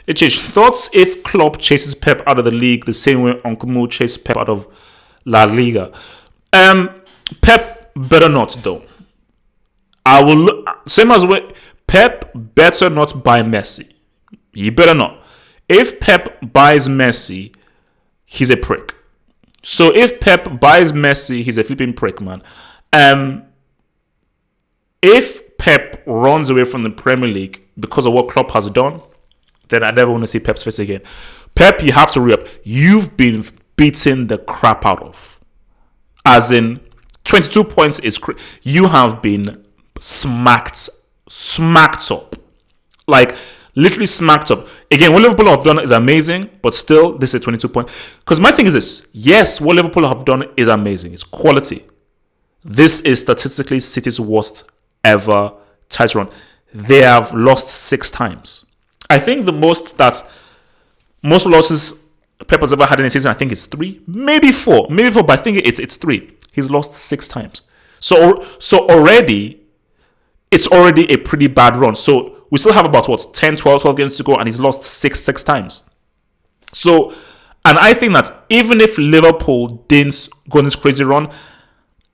thoughts if Klopp chases Pep out of the league the same way Uncle Mo chased Pep out of La Liga? Pep better not though. I will same as way Pep better not buy Messi. He better not. If Pep buys Messi, he's a prick. So if Pep buys Messi, he's a flipping prick, man. If Pep runs away from the Premier League because of what Klopp has done, then I never want to see Pep's face again. Pep, you have to re-up. You've been beaten the crap out of. As in, 22 points is... you have been smacked up. Like, literally smacked up. Again, what Liverpool have done is amazing, but still, this is 22 points. Because my thing is this. Yes, what Liverpool have done is amazing. It's quality. This is statistically City's worst ever title run. They have lost 6 times. I think the most losses Pep has ever had in a season, I think it's 3, maybe 4, but I think it's 3. He's lost 6 times. So already, it's already a pretty bad run. So we still have about 10, 12 games to go, and he's lost six times. So, and I think that even if Liverpool didn't go on this crazy run,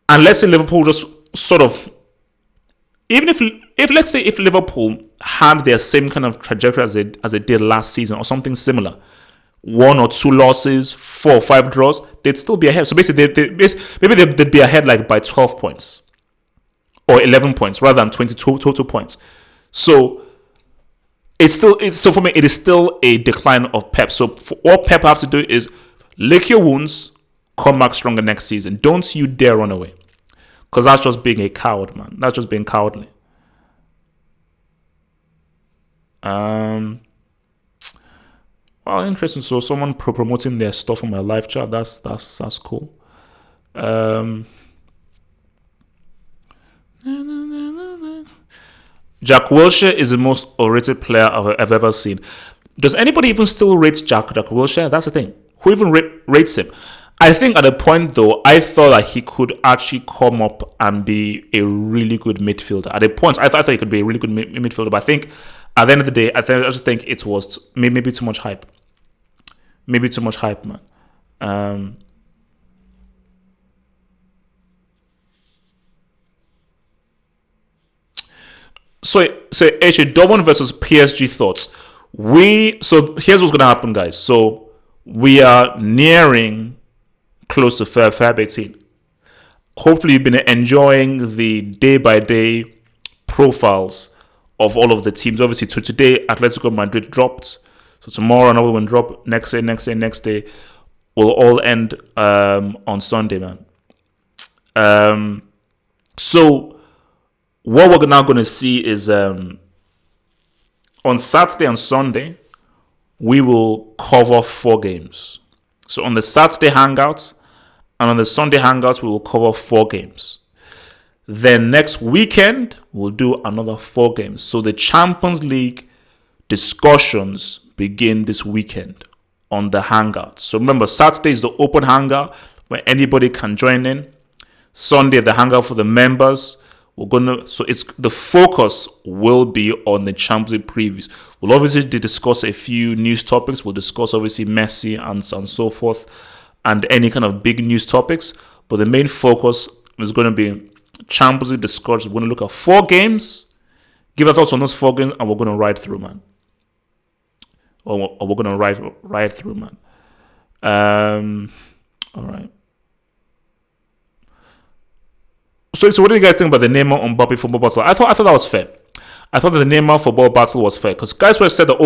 and let's say Liverpool just sort of, even if let's say if Liverpool had their same kind of trajectory as they did last season or something similar, 1 or 2 losses, 4 or 5 draws, they'd still be ahead. So basically, they'd be ahead like by 12 points or 11 points rather than 22 total points. So so for me, it is still a decline of Pep. So all Pep has to do is lick your wounds, come back stronger next season. Don't you dare run away, because that's just being a coward, man. That's just being cowardly. Well, interesting. So someone promoting their stuff on my live chat. That's cool. Jack Wilshere is the most overrated player I've ever seen. Does anybody even still rate Jack Wilshere? That's the thing. Who even rates him? I think at a point, though, I thought that he could actually come up and be a really good midfielder. At a point, I thought he could be a really good midfielder. But I think at the end of the day, I just think it was maybe too much hype. Maybe too much hype, man. So actually, Dortmund versus PSG thoughts. So here's what's gonna happen, guys. So we are nearing close to fair 18. Hopefully, you've been enjoying the day-by-day profiles of all of the teams. Obviously, today, Atletico Madrid dropped. So tomorrow, another one drop. Next day. Will all end on Sunday, man. So what we're now going to see is on Saturday and Sunday, we will cover 4 games. So on the Saturday hangouts and on the Sunday hangouts, we will cover 4 games. Then next weekend, we'll do another 4 games. So the Champions League discussions begin this weekend on the hangouts. So remember, Saturday is the open hangout where anybody can join in. Sunday, the hangout for the members. So it's the focus will be on the Champions League previews. We'll obviously discuss a few news topics. We'll discuss obviously Messi and so forth, and any kind of big news topics. But the main focus is going to be Champions League discussion. We're going to look at 4 games, give our thoughts on those 4 games, and we're going to ride through, man. Or we're going to ride through, man. All right. So what do you guys think about the Neymar Mbappe football battle? I thought that was fair. I thought that the Neymar football battle was fair because guys were said that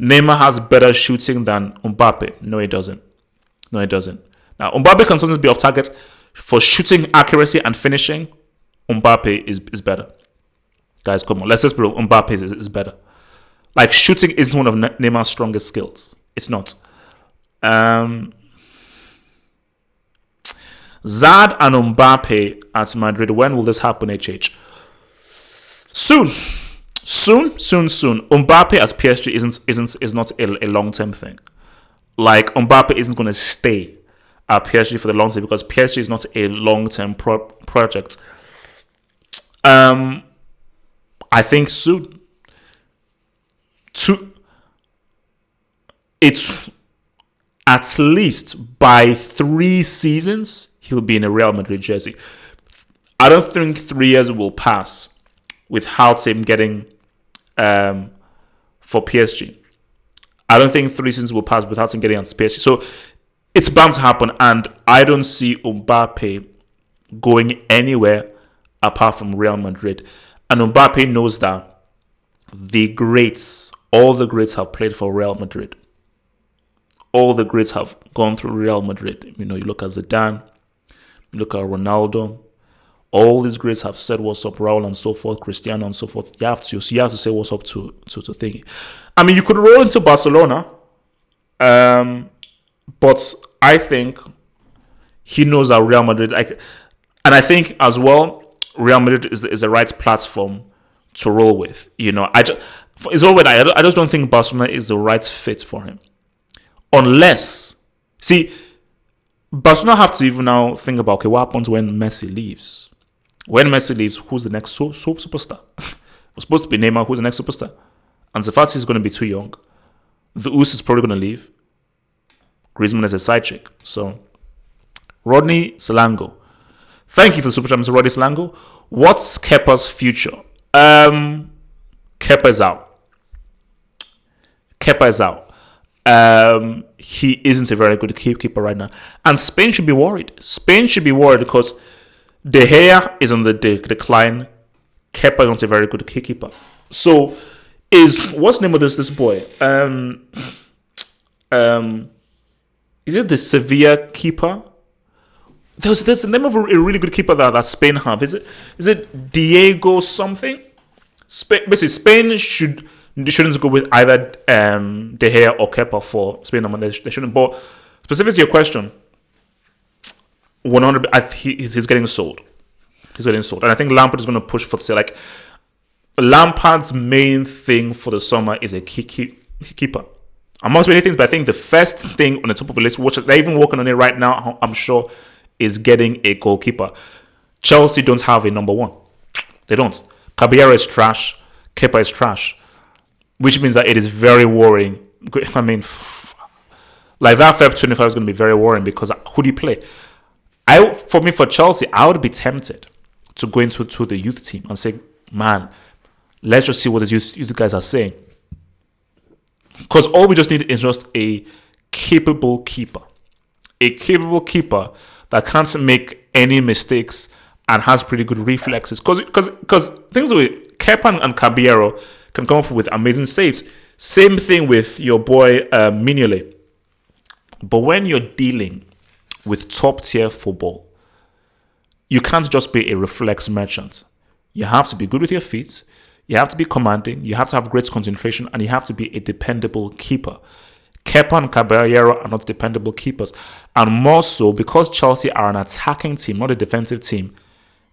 Neymar has better shooting than Mbappe. No, he doesn't. Now Mbappe can sometimes be off target. For shooting accuracy and finishing, Mbappe is better. Guys, come on, let's just be real. Mbappe is better. Like shooting isn't one of Neymar's strongest skills. It's not. Zad and Mbappe at Madrid. When will this happen, HH? Soon. Mbappe as PSG is not a long-term thing. Like Mbappe isn't going to stay at PSG for the long term because PSG is not a long-term project. I think soon. It's at least by 3 seasons he'll be in a Real Madrid jersey. I don't think 3 years will pass without him getting for PSG. I don't think 3 seasons will pass without him getting on PSG. So it's bound to happen, and I don't see Mbappe going anywhere apart from Real Madrid. And Mbappe knows that all the greats have played for Real Madrid. All the greats have gone through Real Madrid. You look at Zidane, you look at Ronaldo. All these greats have said what's up, Raul and so forth, Cristiano and so forth. You have to say what's up to thingy. I mean, you could roll into Barcelona, but I think he knows that Real Madrid, and I think as well, Real Madrid is the right platform to roll with. I just don't think Barcelona is the right fit for him. Unless, Barcelona have to even now think about, what happens when Messi leaves? When Messi leaves, who's the next superstar? It was supposed to be Neymar. Who's the next superstar? And Zafati is going to be too young. The Us is probably going to leave. Griezmann is a side chick. So, Rodney Solango. Thank you for the super chat, Mr. Rodney Solango. What's Kepa's future? Kepa is out. Kepa is out. He isn't a very good keeper right now. And Spain should be worried. Spain should be worried because De Gea is on the decline. Kepa is not a very good keeper. So, what's the name of this boy? Is it the Sevilla keeper? There's the name of a really good keeper that Spain have. Is it Diego something? Basically, Spain shouldn't go with either De Gea or Kepa for Spain. They shouldn't. But specifically to your question, 100. He's getting sold. He's getting sold, and I think Lampard is going to push for say like Lampard's main thing for the summer is a keeper. Amongst many things, but I think the first thing on the top of the list, which they're even working on it right now, I'm sure, is getting a goalkeeper. Chelsea don't have a number one. They don't. Caballero is trash. Kepa is trash. Which means that it is very worrying. I mean, like that Feb 25 is going to be very worrying because who do you play? For Chelsea, I would be tempted to go into the youth team and say, man, let's just see what the youth guys are saying. Because all we just need is just a capable keeper. A capable keeper that can't make any mistakes and has pretty good reflexes. Because things with Kepa and Caballero can come up with amazing saves. Same thing with your boy Mignolet. But when you're dealing with top-tier football, you can't just be a reflex merchant. You have to be good with your feet. You have to be commanding, you have to have great concentration, and you have to be a dependable keeper. Kepa and Caballero are not dependable keepers. And more so, because Chelsea are an attacking team, not a defensive team,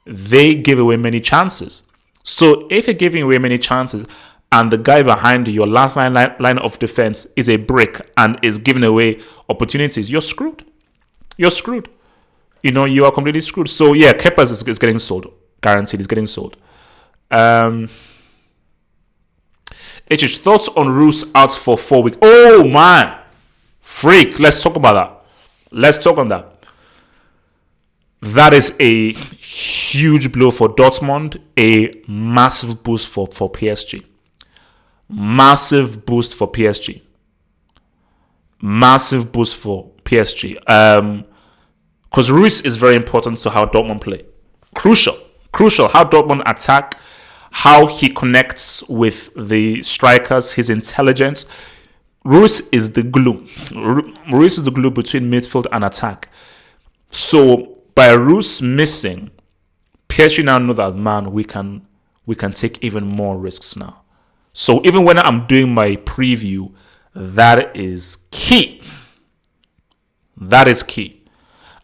they give away many chances. So if you're giving away many chances, and the guy behind you, your last line of defense, is a brick and is giving away opportunities, you're screwed. You're screwed. You are completely screwed. So yeah, Kepa is getting sold. Guaranteed, he's getting sold. Thoughts on Roos out for 4 weeks? Oh man, freak! Let's talk about that. Let's talk on that. That is a huge blow for Dortmund. A massive boost for PSG. Massive boost for PSG. Massive boost for PSG. Because Roos is very important to how Dortmund play. Crucial how Dortmund attack. How he connects with the strikers, his intelligence. Roos is the glue. Roos is the glue between midfield and attack. So by Roos missing, PSG now know that, man, we can take even more risks now. So even when I'm doing my preview, that is key. That is key.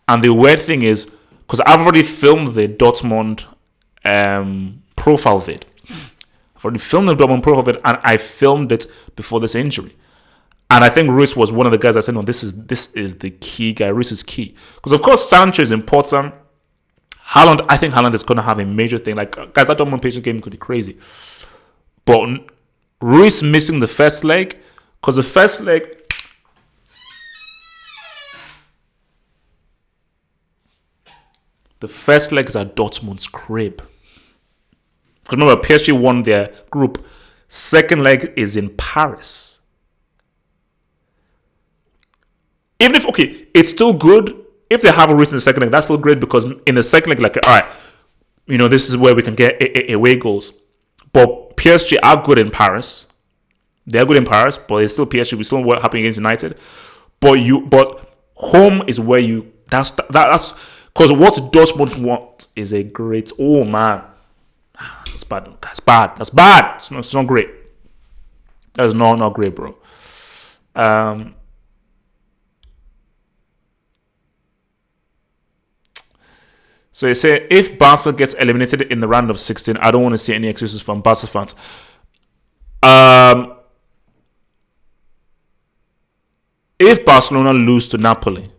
And the weird thing is, because I've already filmed the Dortmund profile vid. I've already filmed the Dortmund profile vid, and I filmed it before this injury. And I think Ruiz was one of the guys I said, no, this is the key guy. Ruiz is key. Because, of course, Sancho is important. I think Haaland is going to have a major thing. Like, guys, that Dortmund patient game could be crazy. But Ruiz missing the first leg, because the first leg, is at Dortmund's crib. Because remember, PSG won their group. Second leg is in Paris. Even if, it's still good. If they have a Ruiz in the second leg, that's still great, because in the second leg, like, all right, this is where we can get away goals. But PSG are good in Paris. They're good in Paris, but it's still PSG. We still what happened against United. But home is where that's because what Dortmund want is a great. Oh man, that's bad. That's bad. It's not great. That is not great, bro. So you say, if Barca gets eliminated in the round of 16, I don't want to see any excuses from Barca fans. If Barcelona lose to Napoli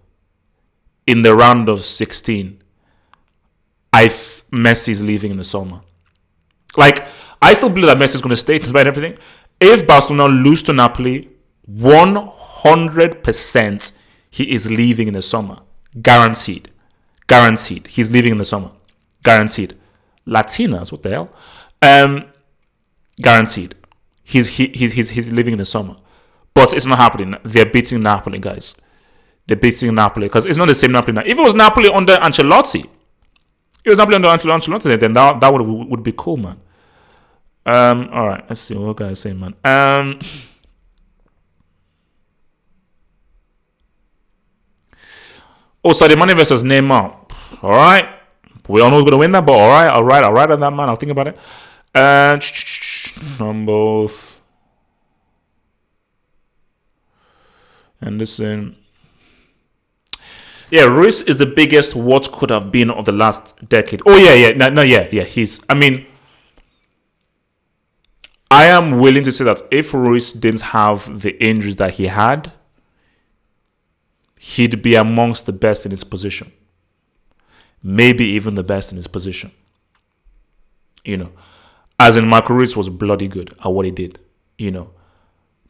in the round of 16, Messi's leaving in the summer. Like, I still believe that Messi's going to stay despite everything. If Barcelona lose to Napoli, 100% he is leaving in the summer. Guaranteed. Guaranteed. He's leaving in the summer. Guaranteed. Latinas, what the hell? Guaranteed. He's leaving in the summer. But it's not happening. They're beating Napoli, guys. They're beating Napoli because it's not the same Napoli now. If it was Napoli under Ancelotti, then that would be cool, man. All right, let's see what guys say, man. Sadio Mane versus Neymar. All right, we all know who's gonna win that, but all right on that, man. I'll think about it. On both. Anderson. Yeah, Ruiz is the biggest what could have been of the last decade. Oh yeah. I am willing to say that if Ruiz didn't have the injuries that he had, he'd be amongst the best in his position. Maybe even the best in his position. As in Marco Ruiz was bloody good at what he did,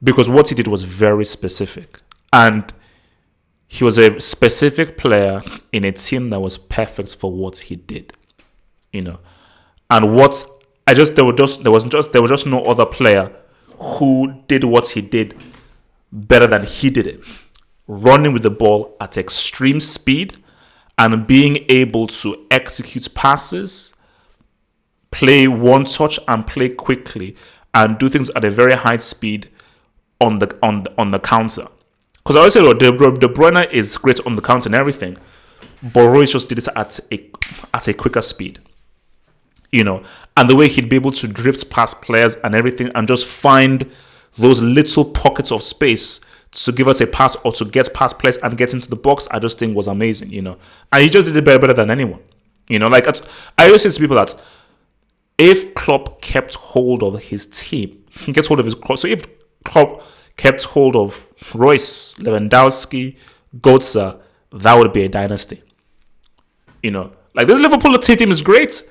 because what he did was very specific. And he was a specific player in a team that was perfect for what he did, And there was just no other player who did what he did better than he did it. Running with the ball at extreme speed and being able to execute passes, play one touch and play quickly and do things at a very high speed on the counter. Because I always say, De Bruyne is great on the counter and everything, but Royce just did it at a quicker speed. And the way he'd be able to drift past players and everything and just find those little pockets of space to give us a pass or to get past players and get into the box, I just think was amazing, And he just did it better than anyone. I always say to people that if Klopp kept hold of his team, he gets hold of his... So if Klopp kept hold of Royce, Lewandowski, Götze, that would be a dynasty. This Liverpool team is great.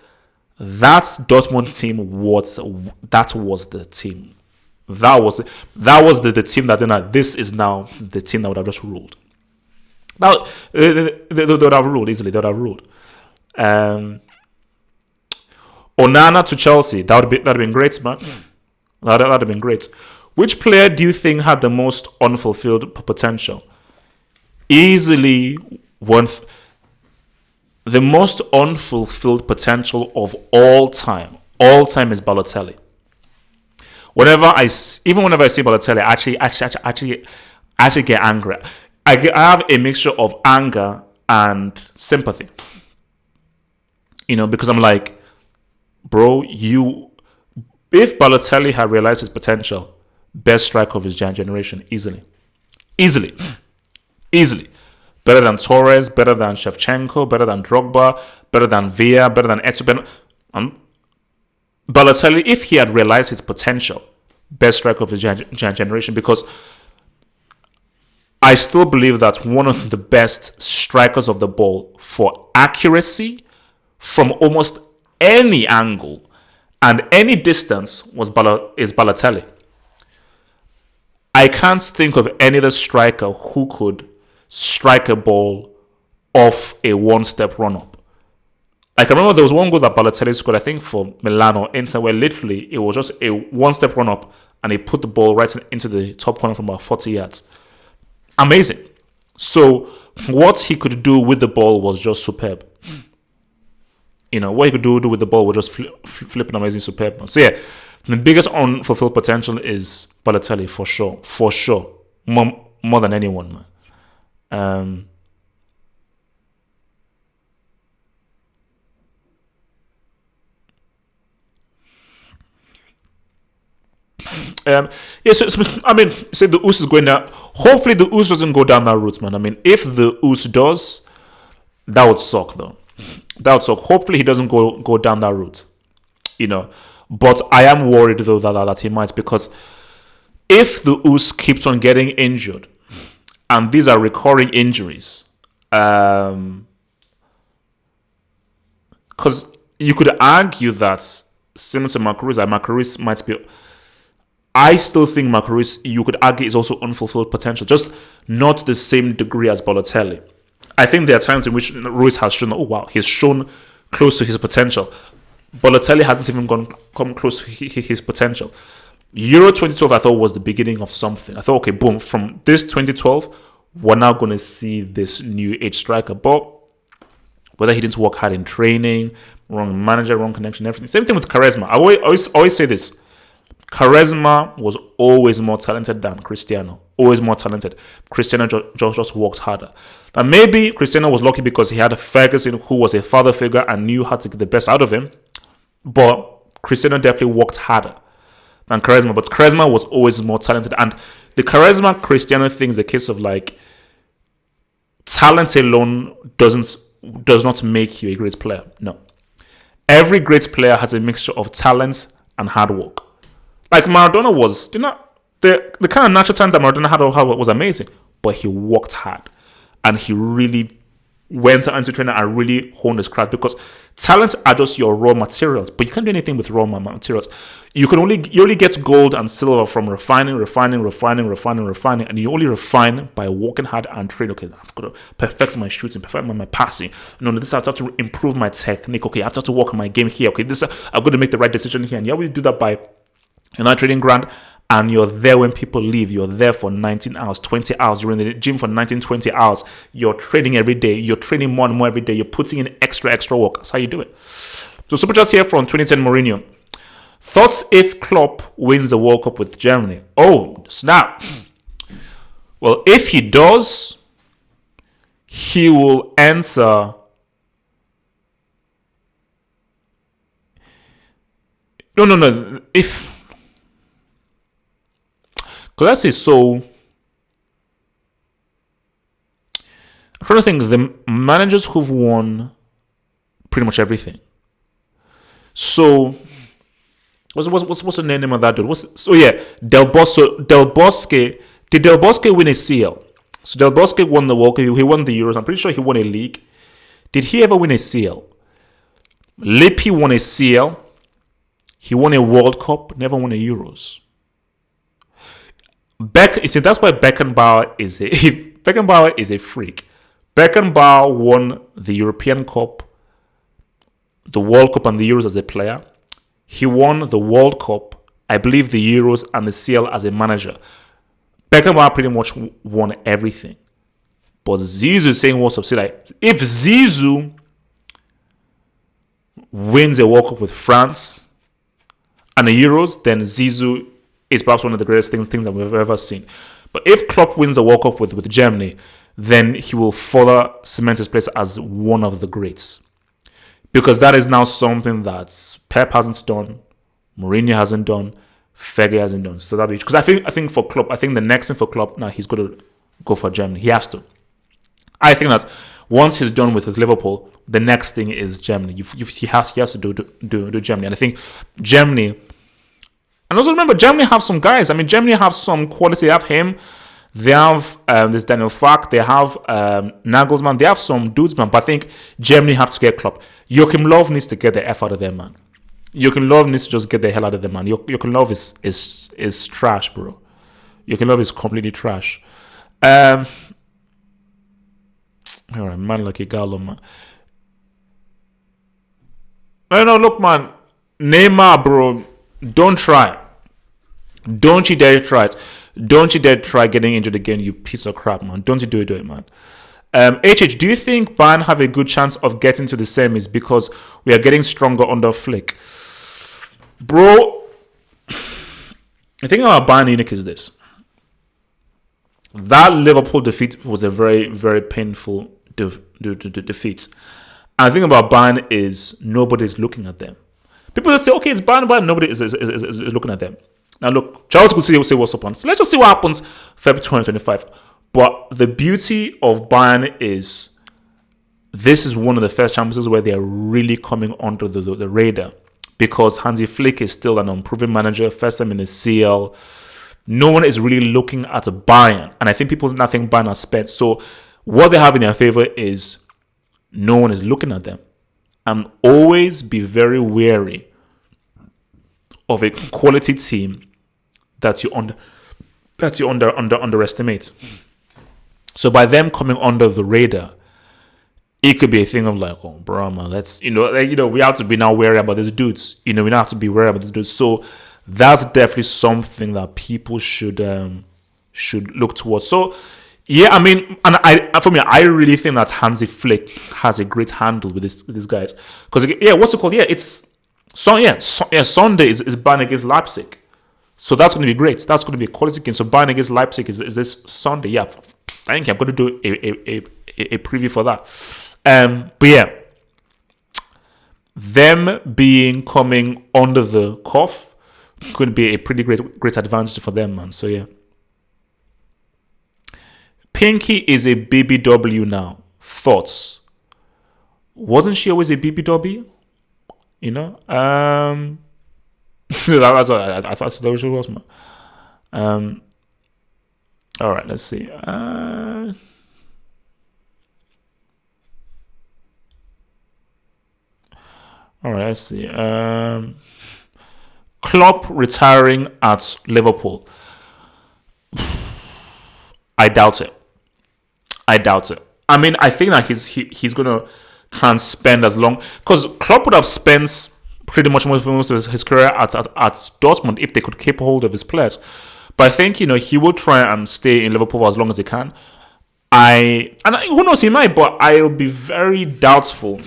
That Dortmund team was the team. That was the team that this is now the team that would have just ruled. Now they would have ruled easily. They would have ruled. Onana to Chelsea. That'd have been great, man. That'd have been great. Which player do you think had the most unfulfilled potential? Easily the most unfulfilled potential of all time is Balotelli. Whenever I see Balotelli, I actually get angry. I have a mixture of anger and sympathy. Because I'm like, bro, if Balotelli had realized his potential, best striker of his generation, easily. Better than Torres, better than Shevchenko, better than Drogba, better than Villa, better than Eto'o. Balotelli, if he had realized his potential, best striker of his generation, because I still believe that one of the best strikers of the ball for accuracy from almost any angle and any distance is Balotelli. I can't think of any other striker who could strike a ball off a one-step run-up. I remember there was one goal that Balotelli scored, I think, for Milan or Inter, where literally it was just a one-step run-up and he put the ball right into the top corner from about 40 yards. Amazing. So what he could do with the ball was just superb. What he could do with the ball was just flipping amazing, superb. So yeah, the biggest unfulfilled potential is Balotelli for sure, more than anyone, man. Say the Us is going down. Hopefully the Us doesn't go down that route, man. If the Us does, that would suck, though. That would suck. Hopefully he doesn't go down that route, But I am worried, though, that he might, because if the Us keeps on getting injured, and these are recurring injuries, because you could argue that similar to Marquinhos, that Marquinhos might be. I still think Marquinhos, you could argue, is also unfulfilled potential, just not to the same degree as Balotelli. I think there are times in which Ruiz has shown, oh wow, he's shown close to his potential. Balotelli hasn't even come close to his potential. Euro 2012, I thought, was the beginning of something. I thought, okay, boom, from this 2012, we're now going to see this new age striker. But whether he didn't work hard in training, wrong manager, wrong connection, everything. Same thing with Quaresma. I always say this. Quaresma was always more talented than Cristiano. Always more talented. Cristiano just worked harder. And maybe Cristiano was lucky because he had a Ferguson who was a father figure and knew how to get the best out of him. But Cristiano definitely worked harder than Quaresma. But Quaresma was always more talented. And the Quaresma-Cristiano thing is a case of like, talent alone does not make you a great player. No. Every great player has a mixture of talent and hard work. Like Maradona was, the kind of natural talent that Maradona had was amazing, but he worked hard and he really went into training and really honed his craft, because talent are just your raw materials, but you can't do anything with raw materials. You only get gold and silver from refining, and you only refine by working hard and training. Okay, I've got to perfect my shooting, perfect my passing. No, this I have to improve my technique. Okay, I have to work on my game here. Okay, I'm going to make the right decision here, and you always do that by trading grand. And you're there when people leave. You're there for 19 hours, 20 hours. You're in the gym for 19, 20 hours. You're training every day. You're training more and more every day. You're putting in extra work. That's how you do it. So Super Chat here from 2010 Mourinho. Thoughts if Klopp wins the World Cup with Germany? Oh, snap. Well, if he does, he will answer. No. Because I say so. I'm trying to think, the managers who've won pretty much everything. So, what's the name of that dude? Del Bosque. Did Del Bosque win a CL? So Del Bosque won the World Cup. He won the Euros. I'm pretty sure he won a league. Did he ever win a CL? Lippi won a CL. He won a World Cup. Never won a Euros. That's why Beckenbauer is a freak. Beckenbauer won the European Cup, the World Cup, and the Euros as a player. He won the World Cup, I believe the Euros, and the CL as a manager. Beckenbauer pretty much won everything. But Zizou is saying what's up. See, like, if Zizou wins a World Cup with France and the Euros, then Zizou is perhaps one of the greatest things that we've ever seen. But if Klopp wins the World Cup with Germany, then he will further cement his place as one of the greats. Because that is now something that Pep hasn't done, Mourinho hasn't done, Fergie hasn't done. So that'll be, because I think for Klopp, I think the next thing for Klopp now, he's going to go for Germany. He has to. I think that once he's done with Liverpool, the next thing is Germany. He has to do Germany, and I think Germany. And also remember, Germany have some guys. I mean, Germany have some quality. They have him. They have this Daniel Fark. They have Nagelsmann. They have some dudes, man. But I think Germany have to get Klopp. Joachim Löw needs to get the F out of them, man. Joachim Löw needs to just get the hell out of them, man. Joachim Löw is trash, bro. Joachim Löw is completely trash. All right, man, like a Gallo, man. No, look, man. Neymar, bro. Don't try. Don't you dare try it. Don't you dare try getting injured again, you piece of crap, man. Don't you do it, man. HH, do you think Bayern have a good chance of getting to the semis because we are getting stronger under Flick? Bro, the thing about Bayern Munich is this. That Liverpool defeat was a very, very painful defeat. And the thing about Bayern is nobody's looking at them. People just say, okay, it's Bayern, nobody is looking at them. Now look, Charles could say what's up on. So let's just see what happens February 2025. But the beauty of Bayern is this is one of the first championships where they are really coming under the radar, because Hansi Flick is still an unproven manager, first time in the CL. No one is really looking at Bayern, and I think people now think Bayern are spent. So what they have in their favor is no one is looking at them. and always be very wary of a quality team that you underestimate. So by them coming under the radar, it could be a thing of like, oh, bro, man, let's, we have to be now wary about these dudes. We don't have to be wary about these dudes. So that's definitely something that people should look towards. So, yeah, I mean, and I really think that Hansi Flick has a great handle with these guys. Because, what's it called? Yeah, it's Sunday is Bayern against Leipzig. So that's going to be great. That's going to be a quality game. So Bayern against Leipzig is this Sunday. Yeah, I think I'm going to do a preview for that. But yeah, them coming under the cuff could be a pretty great advantage for them, man. So yeah. Pinky is a BBW now. Thoughts? Wasn't she always a BBW? I thought that she was, man. All right, let's see. All right, let's see. Klopp retiring at Liverpool. I doubt it. I mean, I think that he's gonna try and spend as long, because Klopp would have spent pretty much most of his career at Dortmund if they could keep hold of his players. But I think he will try and stay in Liverpool for as long as he can. Who knows, he might, but I'll be very doubtful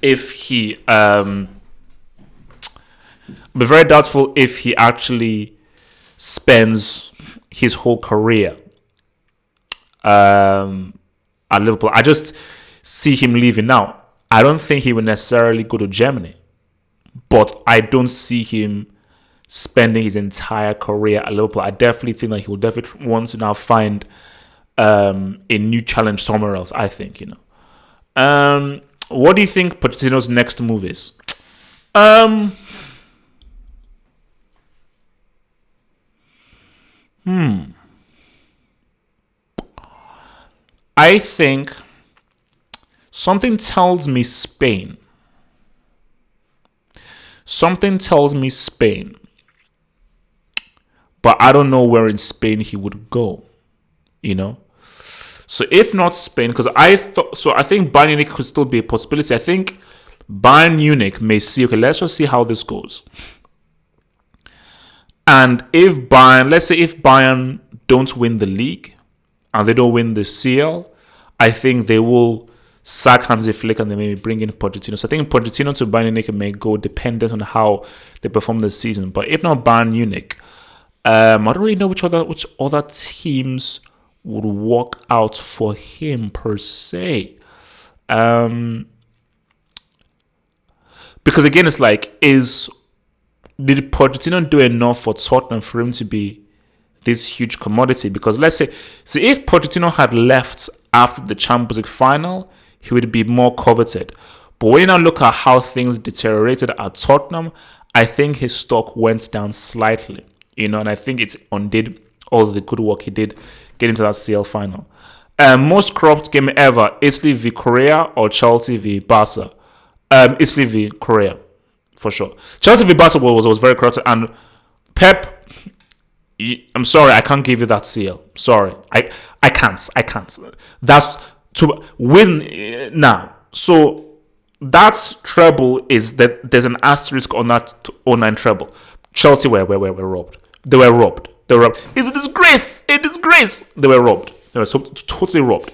if he actually spends his whole career at Liverpool. I just see him leaving. Now, I don't think he will necessarily go to Germany, but I don't see him spending his entire career at Liverpool. I definitely think that he will definitely want to now find a new challenge somewhere else, I think, What do you think Pochettino's next move is? I think something tells me Spain. But I don't know where in Spain he would go, So if not Spain, because I think Bayern Munich could still be a possibility. I think Bayern Munich may see, okay, let's just see how this goes. And let's say if Bayern don't win the league and they don't win the CL, I think they will sack Hansi Flick and they may bring in Pochettino. So I think Pochettino to Bayern Munich may go dependent on how they perform this season. But if not Bayern Munich, I don't really know which other teams would work out for him per se. Because again, it's like, did Pochettino do enough for Tottenham for him to be this huge commodity? Because let's say, if Pochettino had left after the Champions League final, he would be more coveted. But when you now look at how things deteriorated at Tottenham, I think his stock went down slightly. And I think it undid all the good work he did getting to that CL final. Most corrupt game ever, Italy v Korea or Chelsea v Barca? Italy v Korea, for sure. Chelsea v Barca was very corrupt. And Pep, I'm sorry, I can't give you that CL. Sorry, I can't. That's to win now. So that treble is that there's an asterisk on that 09 treble. Chelsea were robbed. They were robbed. It's a disgrace. They were robbed. They were totally robbed.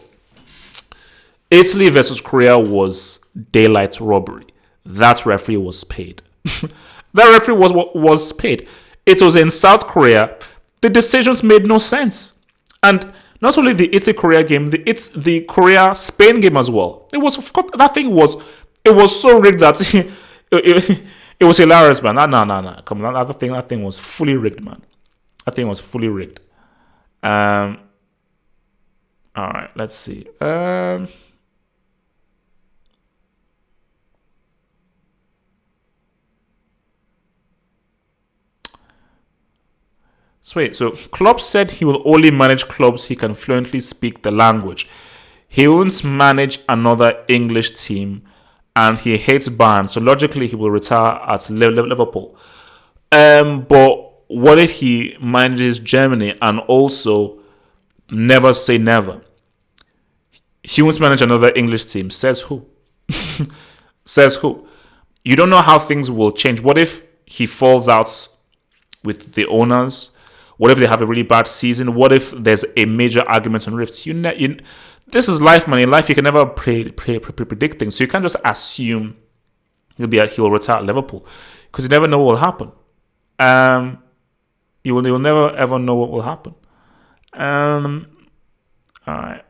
Italy versus Korea was daylight robbery. That referee was paid. That referee was paid. It was in South Korea. The decisions made no sense. And not only the Italy-Korea game, the Korea-Spain game as well. It was so rigged that it was hilarious, man. No. Come on, that thing was fully rigged, man. That thing was fully rigged. All right, let's see. So Klopp said he will only manage clubs he can fluently speak the language. He won't manage another English team and he hates Bayern, so logically he will retire at Liverpool. But what if he manages Germany and also never say never? He won't manage another English team. Says who? Says who? You don't know how things will change. What if he falls out with the owners? What if they have a really bad season? What if there's a major argument on rifts? This is life, man. In life, you can never predict things. So you can't just assume he'll retire at Liverpool, because you never know what will happen. You'll never ever know what will happen. All right.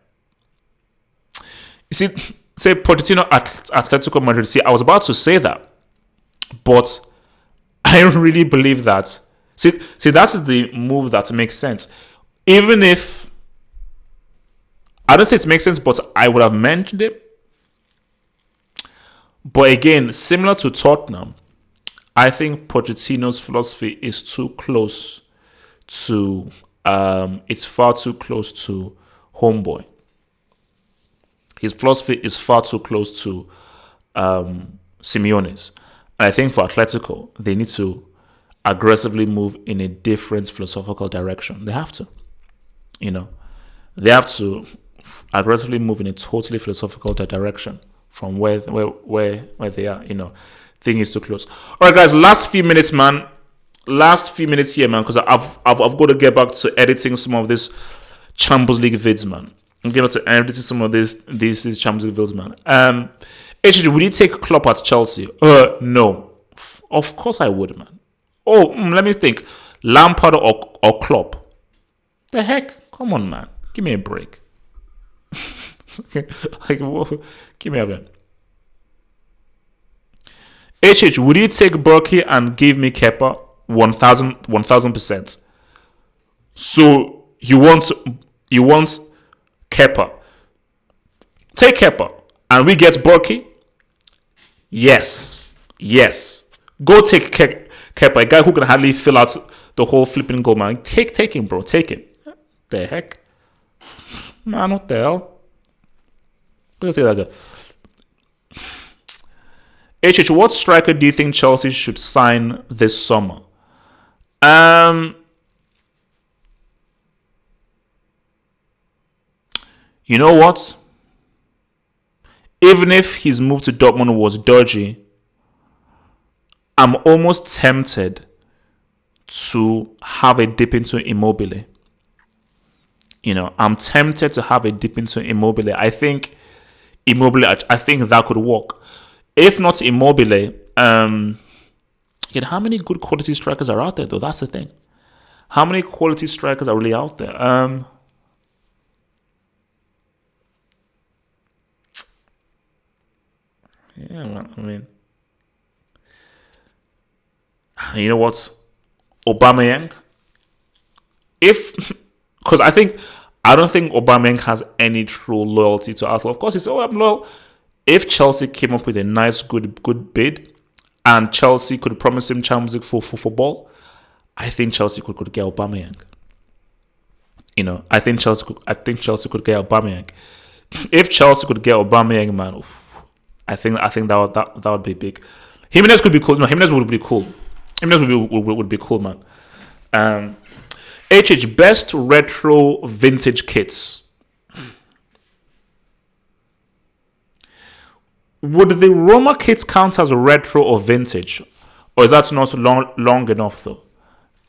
You see, say Pochettino at Atletico Madrid. See, I was about to say that, but I really believe that. See, that is the move that makes sense. Even if I don't say it makes sense, but I would have mentioned it. But again, similar to Tottenham, I think Pochettino's philosophy is too close to. It's far too close to Homeboy. His philosophy is far too close to Simeone's. And I think for Atletico, they need to aggressively move in a different philosophical direction. They have to. They have to aggressively move in a totally philosophical direction from where they are. Thing is too close. All right, guys. Last few minutes, man. Last few minutes here, man, because I've got to get back to editing some of this Champions League vids, man. I'm getting back to editing some of these Champions League vids, man. HG, would you take Klopp at Chelsea? No. Of course I would, man. Oh, let me think. Lampard or Klopp? The heck? Come on, man. Give me a break. Give me a break. HH, would you take Berkey and give me Kepa? 1000%. So you want Kepa. Take Kepa and we get Berkey? Yes. Go take Kepa, a guy who can hardly fill out the whole flipping goal, man. Take him, bro. Take him. The heck? Man, what the hell? Let's say that guy. HH, what striker do you think Chelsea should sign this summer? You know what? Even if his move to Dortmund was dodgy, I'm almost tempted to have a dip into Immobile. I'm tempted to have a dip into Immobile. I think that could work. If not Immobile, how many good quality strikers are out there, though? That's the thing. How many quality strikers are really out there? Yeah, man. I mean, you know what? Aubameyang. Because I don't think Aubameyang has any true loyalty to Arsenal. Of course, he's I'm loyal. If Chelsea came up with a nice, good bid, and Chelsea could promise him Champions League for football, I think Chelsea could get Aubameyang. I think Chelsea could get Aubameyang. If Chelsea could get Aubameyang, man, I think that would be big. Jimenez could be cool. No, Jimenez would be cool. Jimenez would be cool, man. HH, best retro vintage kits. Would the Roma kits count as retro or vintage? Or is that not long enough, though?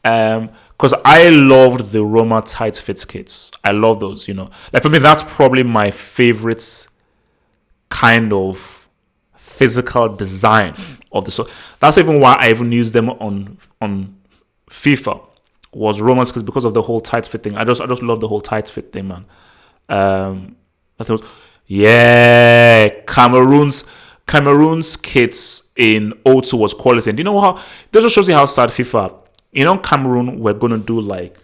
Because I loved the Roma tight fit kits. I love those, Like, for me, that's probably my favorite kind of physical design of the... So that's even why I even used them on FIFA. Was Roma's kits because of the whole tight fit thing. I just love the whole tight fit thing, man. I thought... Yeah, Cameroon's kits in O2 was quality. And you know how this just shows you how sad FIFA. Cameroon we're gonna do like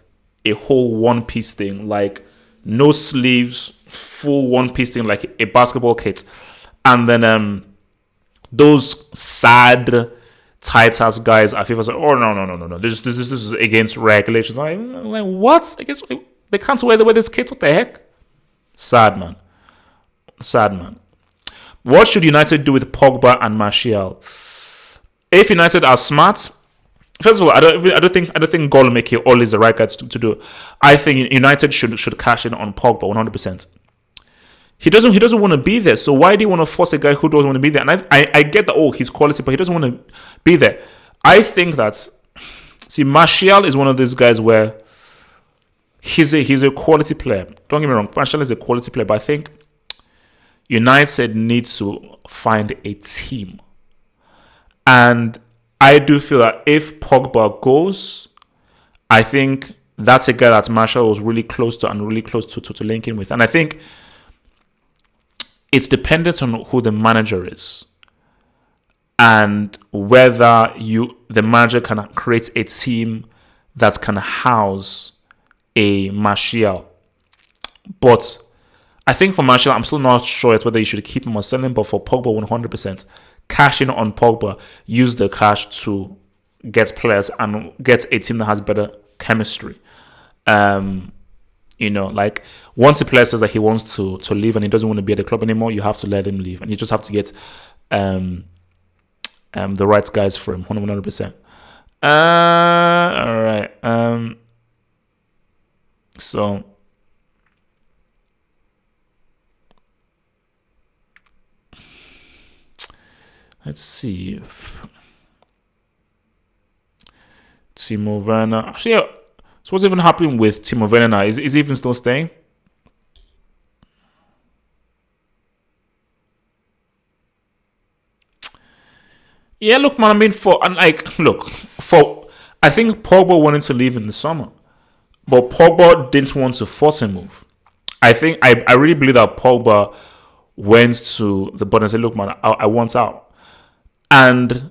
a whole one-piece thing, like no sleeves, full one-piece thing, like a basketball kit, and then those sad tight ass guys at FIFA say, "Oh no, this is against regulations." I'm like, what? I guess they can't wear this kit. What the heck? Sad man. What should United do with Pogba and Martial? If United are smart, first of all, I don't think Gol Miki always the right guy to do. I think United should cash in on Pogba 100%. He doesn't want to be there. So why do you want to force a guy who doesn't want to be there? And I get that, he's quality, but he doesn't want to be there. I think that, Martial is one of these guys where he's a quality player. Don't get me wrong, Martial is a quality player, but I think United needs to find a team. And I do feel that if Pogba goes, I think that's a guy that Martial was really close to and really close to linking with. And I think it's dependent on who the manager is and whether the manager can create a team that can house a Martial. But I think for Martial, I'm still not sure yet whether you should keep him or sell him. But for Pogba, 100%, cash in on Pogba, use the cash to get players and get a team that has better chemistry. Like once the player says that he wants to leave and he doesn't want to be at the club anymore, you have to let him leave, and you just have to get the right guys for him, 100%. All right. So let's see. Timo Werner. Actually, yeah. So what's even happening with Timo Werner now? Is he even still staying? Yeah, look, man. I mean, I think Pogba wanted to leave in the summer, but Pogba didn't want to force a move. I think I really believe that Pogba went to the board and said, "Look, man, I want out." And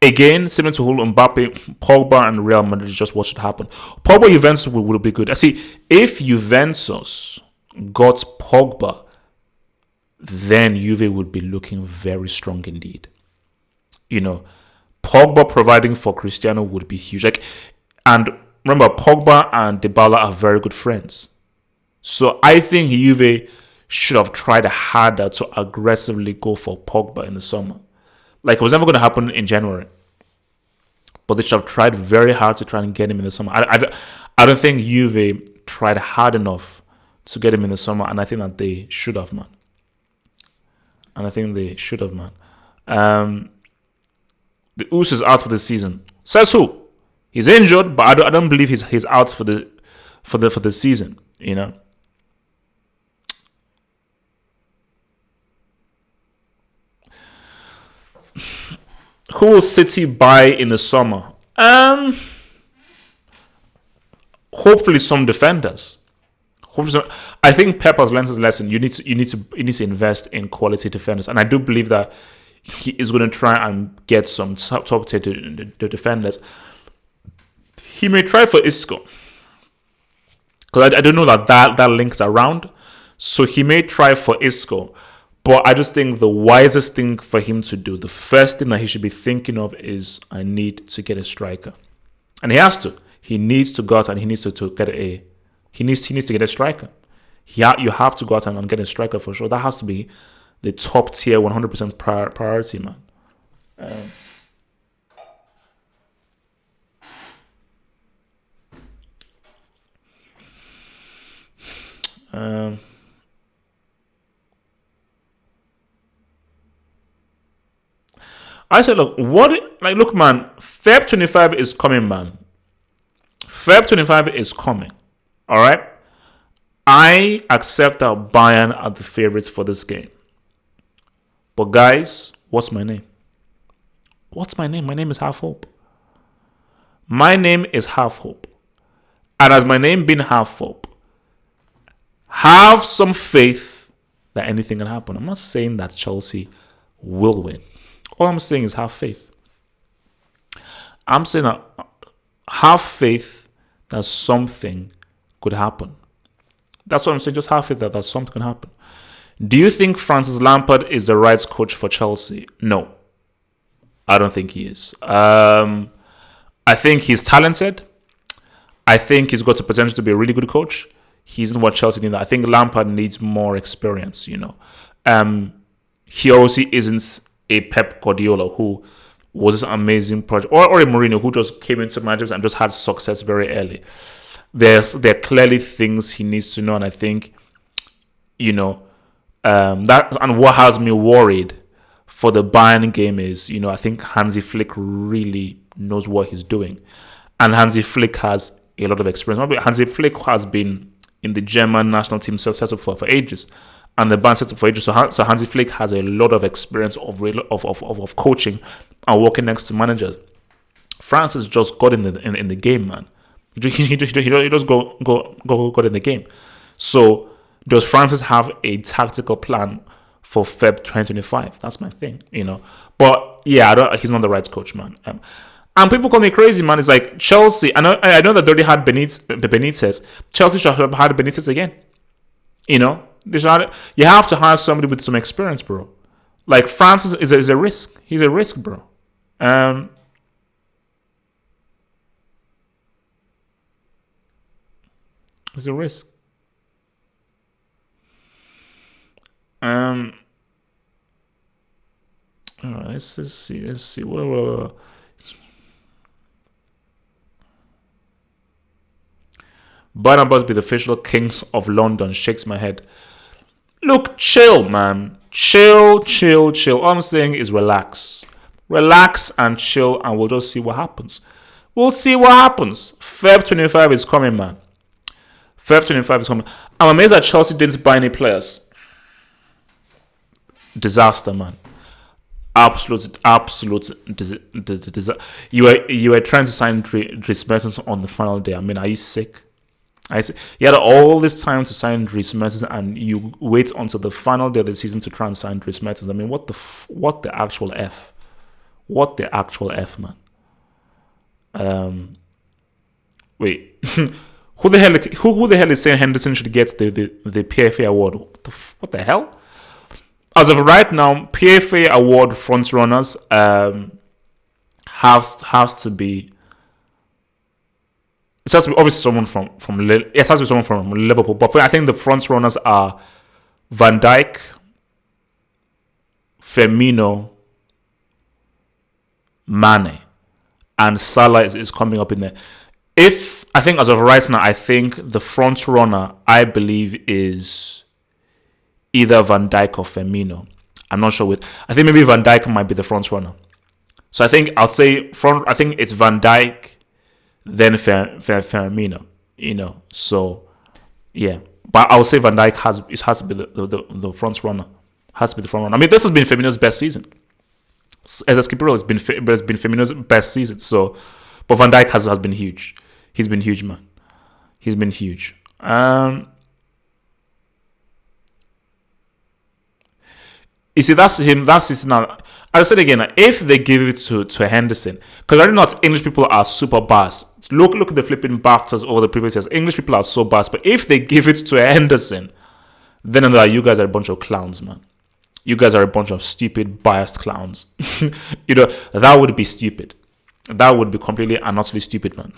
again, similar to Mbappe, Pogba and Real Madrid just what should happen. Pogba Juventus would be good. I see, if Juventus got Pogba, then Juve would be looking very strong indeed. Pogba providing for Cristiano would be huge. And remember, Pogba and Dybala are very good friends. So I think Juve should have tried harder to aggressively go for Pogba in the summer. It was never going to happen in January. But they should have tried very hard to try and get him in the summer. I don't think Juve tried hard enough to get him in the summer. And I think that they should have, man. The Us is out for the season. Says who? He's injured, but I don't believe he's out for the season. Who will City buy in the summer? Hopefully some defenders. I think Pep has learned his lesson. You need to invest in quality defenders, and I do believe that he is going to try and get some top tier defenders. He may try for Isco, because I don't know that links around. So he may try for Isco. But I just think the wisest thing for him to do, the first thing that he should be thinking of is, I need to get a striker. And he has to. He needs to go out and he needs to get he needs to get a striker. You have to go out and get a striker for sure. That has to be the top tier 100% priority, man. I said, look, man, Feb 25 is coming, man. Feb 25 is coming. All right? I accept that Bayern are the favorites for this game. But guys, what's my name? My name is Half Hope. My name is Half Hope. And as my name being Half Hope, have some faith that anything can happen. I'm not saying that Chelsea will win. All I'm saying is have faith. I'm saying that have faith that something could happen. That's what I'm saying. Just have faith that something can happen. Do you think Francis Lampard is the right coach for Chelsea? No. I don't think he is. I think he's talented. I think he's got the potential to be a really good coach. He isn't what Chelsea needs. I think Lampard needs more experience, he obviously isn't a Pep Guardiola who was this amazing project, or a Mourinho who just came into managers and just had success very early. There are clearly things he needs to know, and I think, that, and what has me worried for the Bayern game is, I think Hansi Flick really knows what he's doing, and Hansi Flick has a lot of experience. Hansi Flick has been in the German national team setup for ages, and the Bayern setup for ages. So Hansi Flick has a lot of experience of coaching and working next to managers. France has just got in the game, man. He just got in the game. So does Francis have a tactical plan for Feb 2025? That's my thing, But yeah, he's not the right coach, man. And people call me crazy, man. It's like Chelsea. I know that they already had Benitez. Chelsea should have had Benitez again. You have to hire somebody with some experience, bro. Like Francis is a risk. He's a risk, bro. It's a risk. All right, let's see. What Barnabas be the official kings of London? Shakes my head. Look, chill, man. Chill. All I'm saying is relax. Relax and chill, and we'll just see what happens. We'll see what happens. Feb 25 is coming, man. Feb 25 is coming. I'm amazed that Chelsea didn't buy any players. Disaster, man. Absolute disaster. You were trying to sign Dries Mertens on the final day. I mean, are you sick? You had all this time to sign Dries Mertens, and you wait until the final day of the season to try and sign Dries Mertens. I mean, what the actual F? What the actual F, man? Wait. Who the hell is saying Henderson should get the PFA award? What the hell? As of right now, PFA award front runners has to be. It has to be obviously someone from it has to be someone from Liverpool, but I think the front runners are Van Dijk, Firmino, Mane, and Salah is coming up in there. I think as of right now, I think the front runner, I believe, is either Van Dijk or Firmino. I'm not sure I think maybe Van Dijk might be the front runner. So I think I'll say I think it's Van Dijk, then Firmino. So yeah. But I'll say Van Dijk has to be the front runner. Has to be the front runner. I mean, this has been Firmino's best season. As a skipper, it's been Firmino's best season. So, but Van Dijk has been huge. He's been huge, man. He's been huge. You see, that's him. That's his now. I said again, if they give it to Henderson, because I know not English people are super biased. Look at the flipping BAFTAs over the previous years. English people are so biased, but if they give it to Henderson, then you guys are a bunch of clowns, man. You guys are a bunch of stupid, biased clowns. That would be stupid. That would be completely and utterly stupid, man.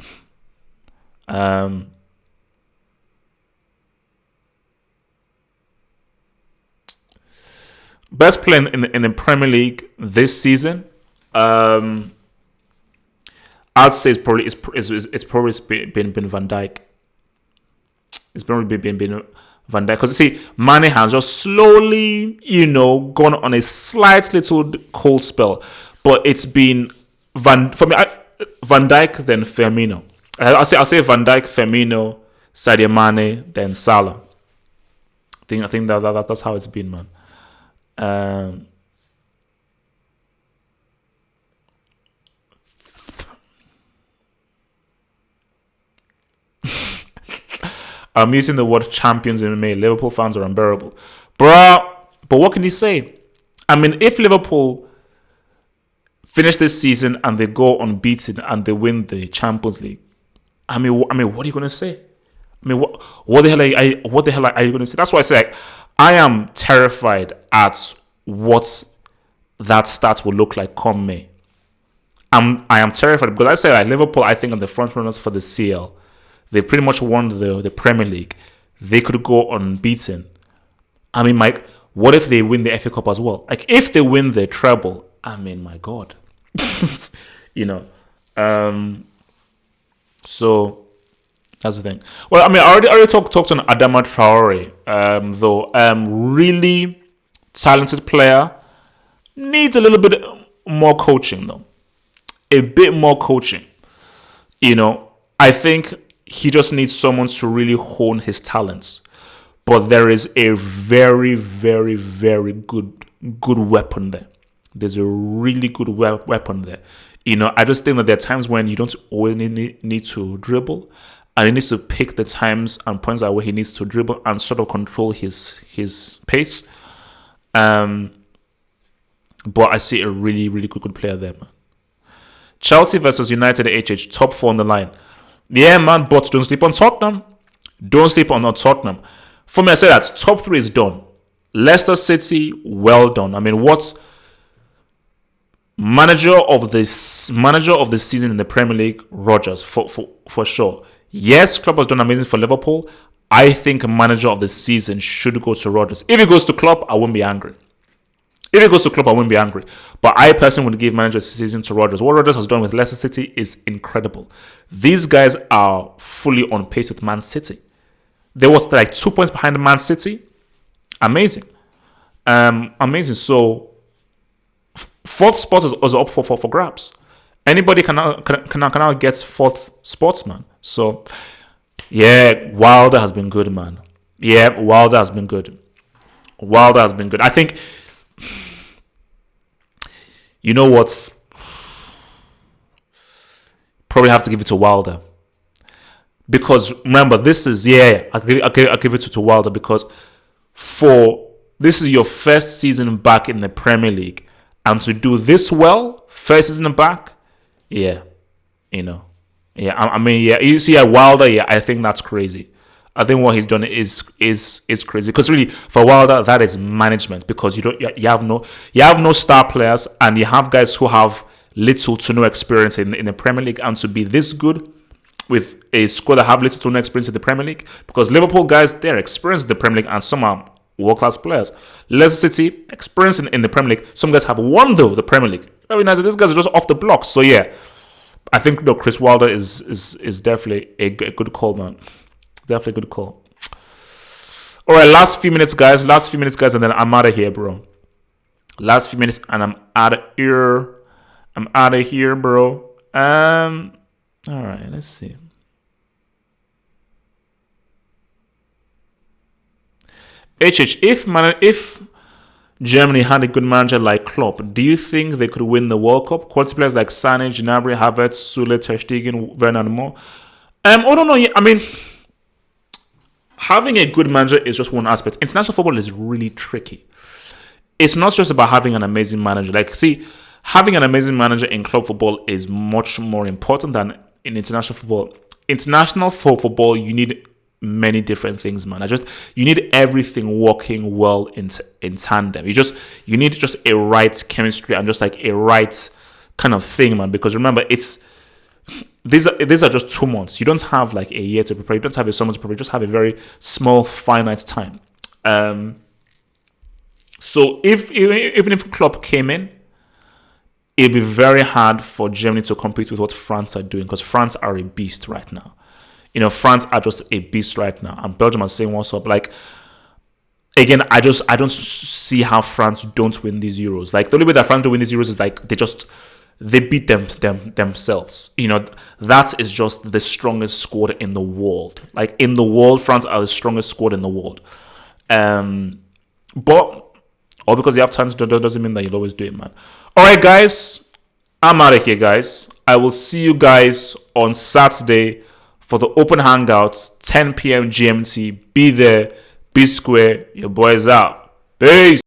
Best player in the Premier League this season, I'd say it's probably been Van Dijk. It's probably been Van Dijk, because you see, Mane has just slowly, gone on a slight little cold spell, but it's been Van Dijk then Firmino. I'll say Van Dijk, Firmino, Sadio Mane, then Salah. I think that's how it's been, man. I'm using the word champions in May. Liverpool fans are unbearable, bruh. But what can you say? I mean, if Liverpool finish this season and they go unbeaten and they win the Champions League, I mean, what are you gonna say? I mean, what the hell are you gonna say? That's why I say I am terrified at what that stat will look like come May. I am terrified because I say Liverpool, I think, are the front runners for the CL. They pretty much won the Premier League. They could go unbeaten. I mean, Mike, What if they win the FA Cup as well? Like, if they win the treble, I mean, my God. you know. So that's the thing. Well, I mean, I already talked on Adama Traore, though. Really talented player. Needs a little bit more coaching, though. A bit more coaching. I think he just needs someone to really hone his talents. But there is a very, very, very good weapon there. There's a really good weapon there. I just think that there are times when you don't always need to dribble, and he needs to pick the times and points out where he needs to dribble and sort of control his pace. But I see a really, really good player there, man. Chelsea versus United HH, top 4 on the line. Yeah, man, but don't sleep on Tottenham. Don't sleep on Tottenham. For me, I say that top 3 is done. Leicester City, well done. I mean, what's manager of the season in the Premier League? Rodgers, for sure. Yes, Klopp has done amazing for Liverpool. I think manager of the season should go to Rodgers. If it goes to Klopp, I won't be angry. But I personally would give manager of the season to Rodgers. What Rodgers has done with Leicester City is incredible. These guys are fully on pace with Man City. They were like 2 points behind Man City. Amazing. Amazing. So, fourth spot is up for grabs. Anybody can now get fourth spots, man. So, yeah, Wilder has been good, man. Wilder has been good. I think, you know what? Probably have to give it to Wilder. Because remember, this is, I'll give it to Wilder because this is your first season back in the Premier League. And to do this well, first season back, I mean, you see Wilder, I think that's crazy. I think what he's done is crazy. Because really, for Wilder, that is management. Because you have no star players, and you have guys who have little to no experience in the Premier League, and to be this good with a squad that have little to no experience in the Premier League, because Liverpool guys, they're experienced in the Premier League and some are world-class players. Leicester City, experienced in the Premier League. Some guys have won though the Premier League. I mean, these guys are just off the block. So I think Chris Wilder is definitely a good call, man. Definitely a good call. All right, last few minutes, guys, and then I'm out of here, bro. Last few minutes, and I'm out of here, bro. All right, let's see. If Germany had a good manager like Klopp, do you think they could win the World Cup? Quality players like Sané, Gnabry, Havertz, Sule, Ter Stegen, Werner, and more. I don't know. I mean, having a good manager is just one aspect. International football is really tricky. It's not just about having an amazing manager. Having an amazing manager in club football is much more important than in international football. International football, you need many different things, man. You need everything working well in tandem. You need just a right chemistry and just like a right kind of thing, man. Because remember, these are just 2 months. You don't have like a year to prepare. You don't have a summer to prepare. You just have a very small, finite time. So even if Klopp came in, it'd be very hard for Germany to compete with what France are doing, because France are a beast right now. France are just a beast right now, and Belgium are saying what's up. Like, again, I don't see how France don't win these Euros. Like, the only way that France don't win these Euros is like they beat themselves. That is just the strongest squad in the world. Like, in the world, France are the strongest squad in the world. But all because you have talent doesn't mean that you'll always do it, man. All right, guys, I'm out of here, guys. I will see you guys on Saturday for the open hangouts, 10 p.m. GMT. Be there, be square. Your boys out. Peace.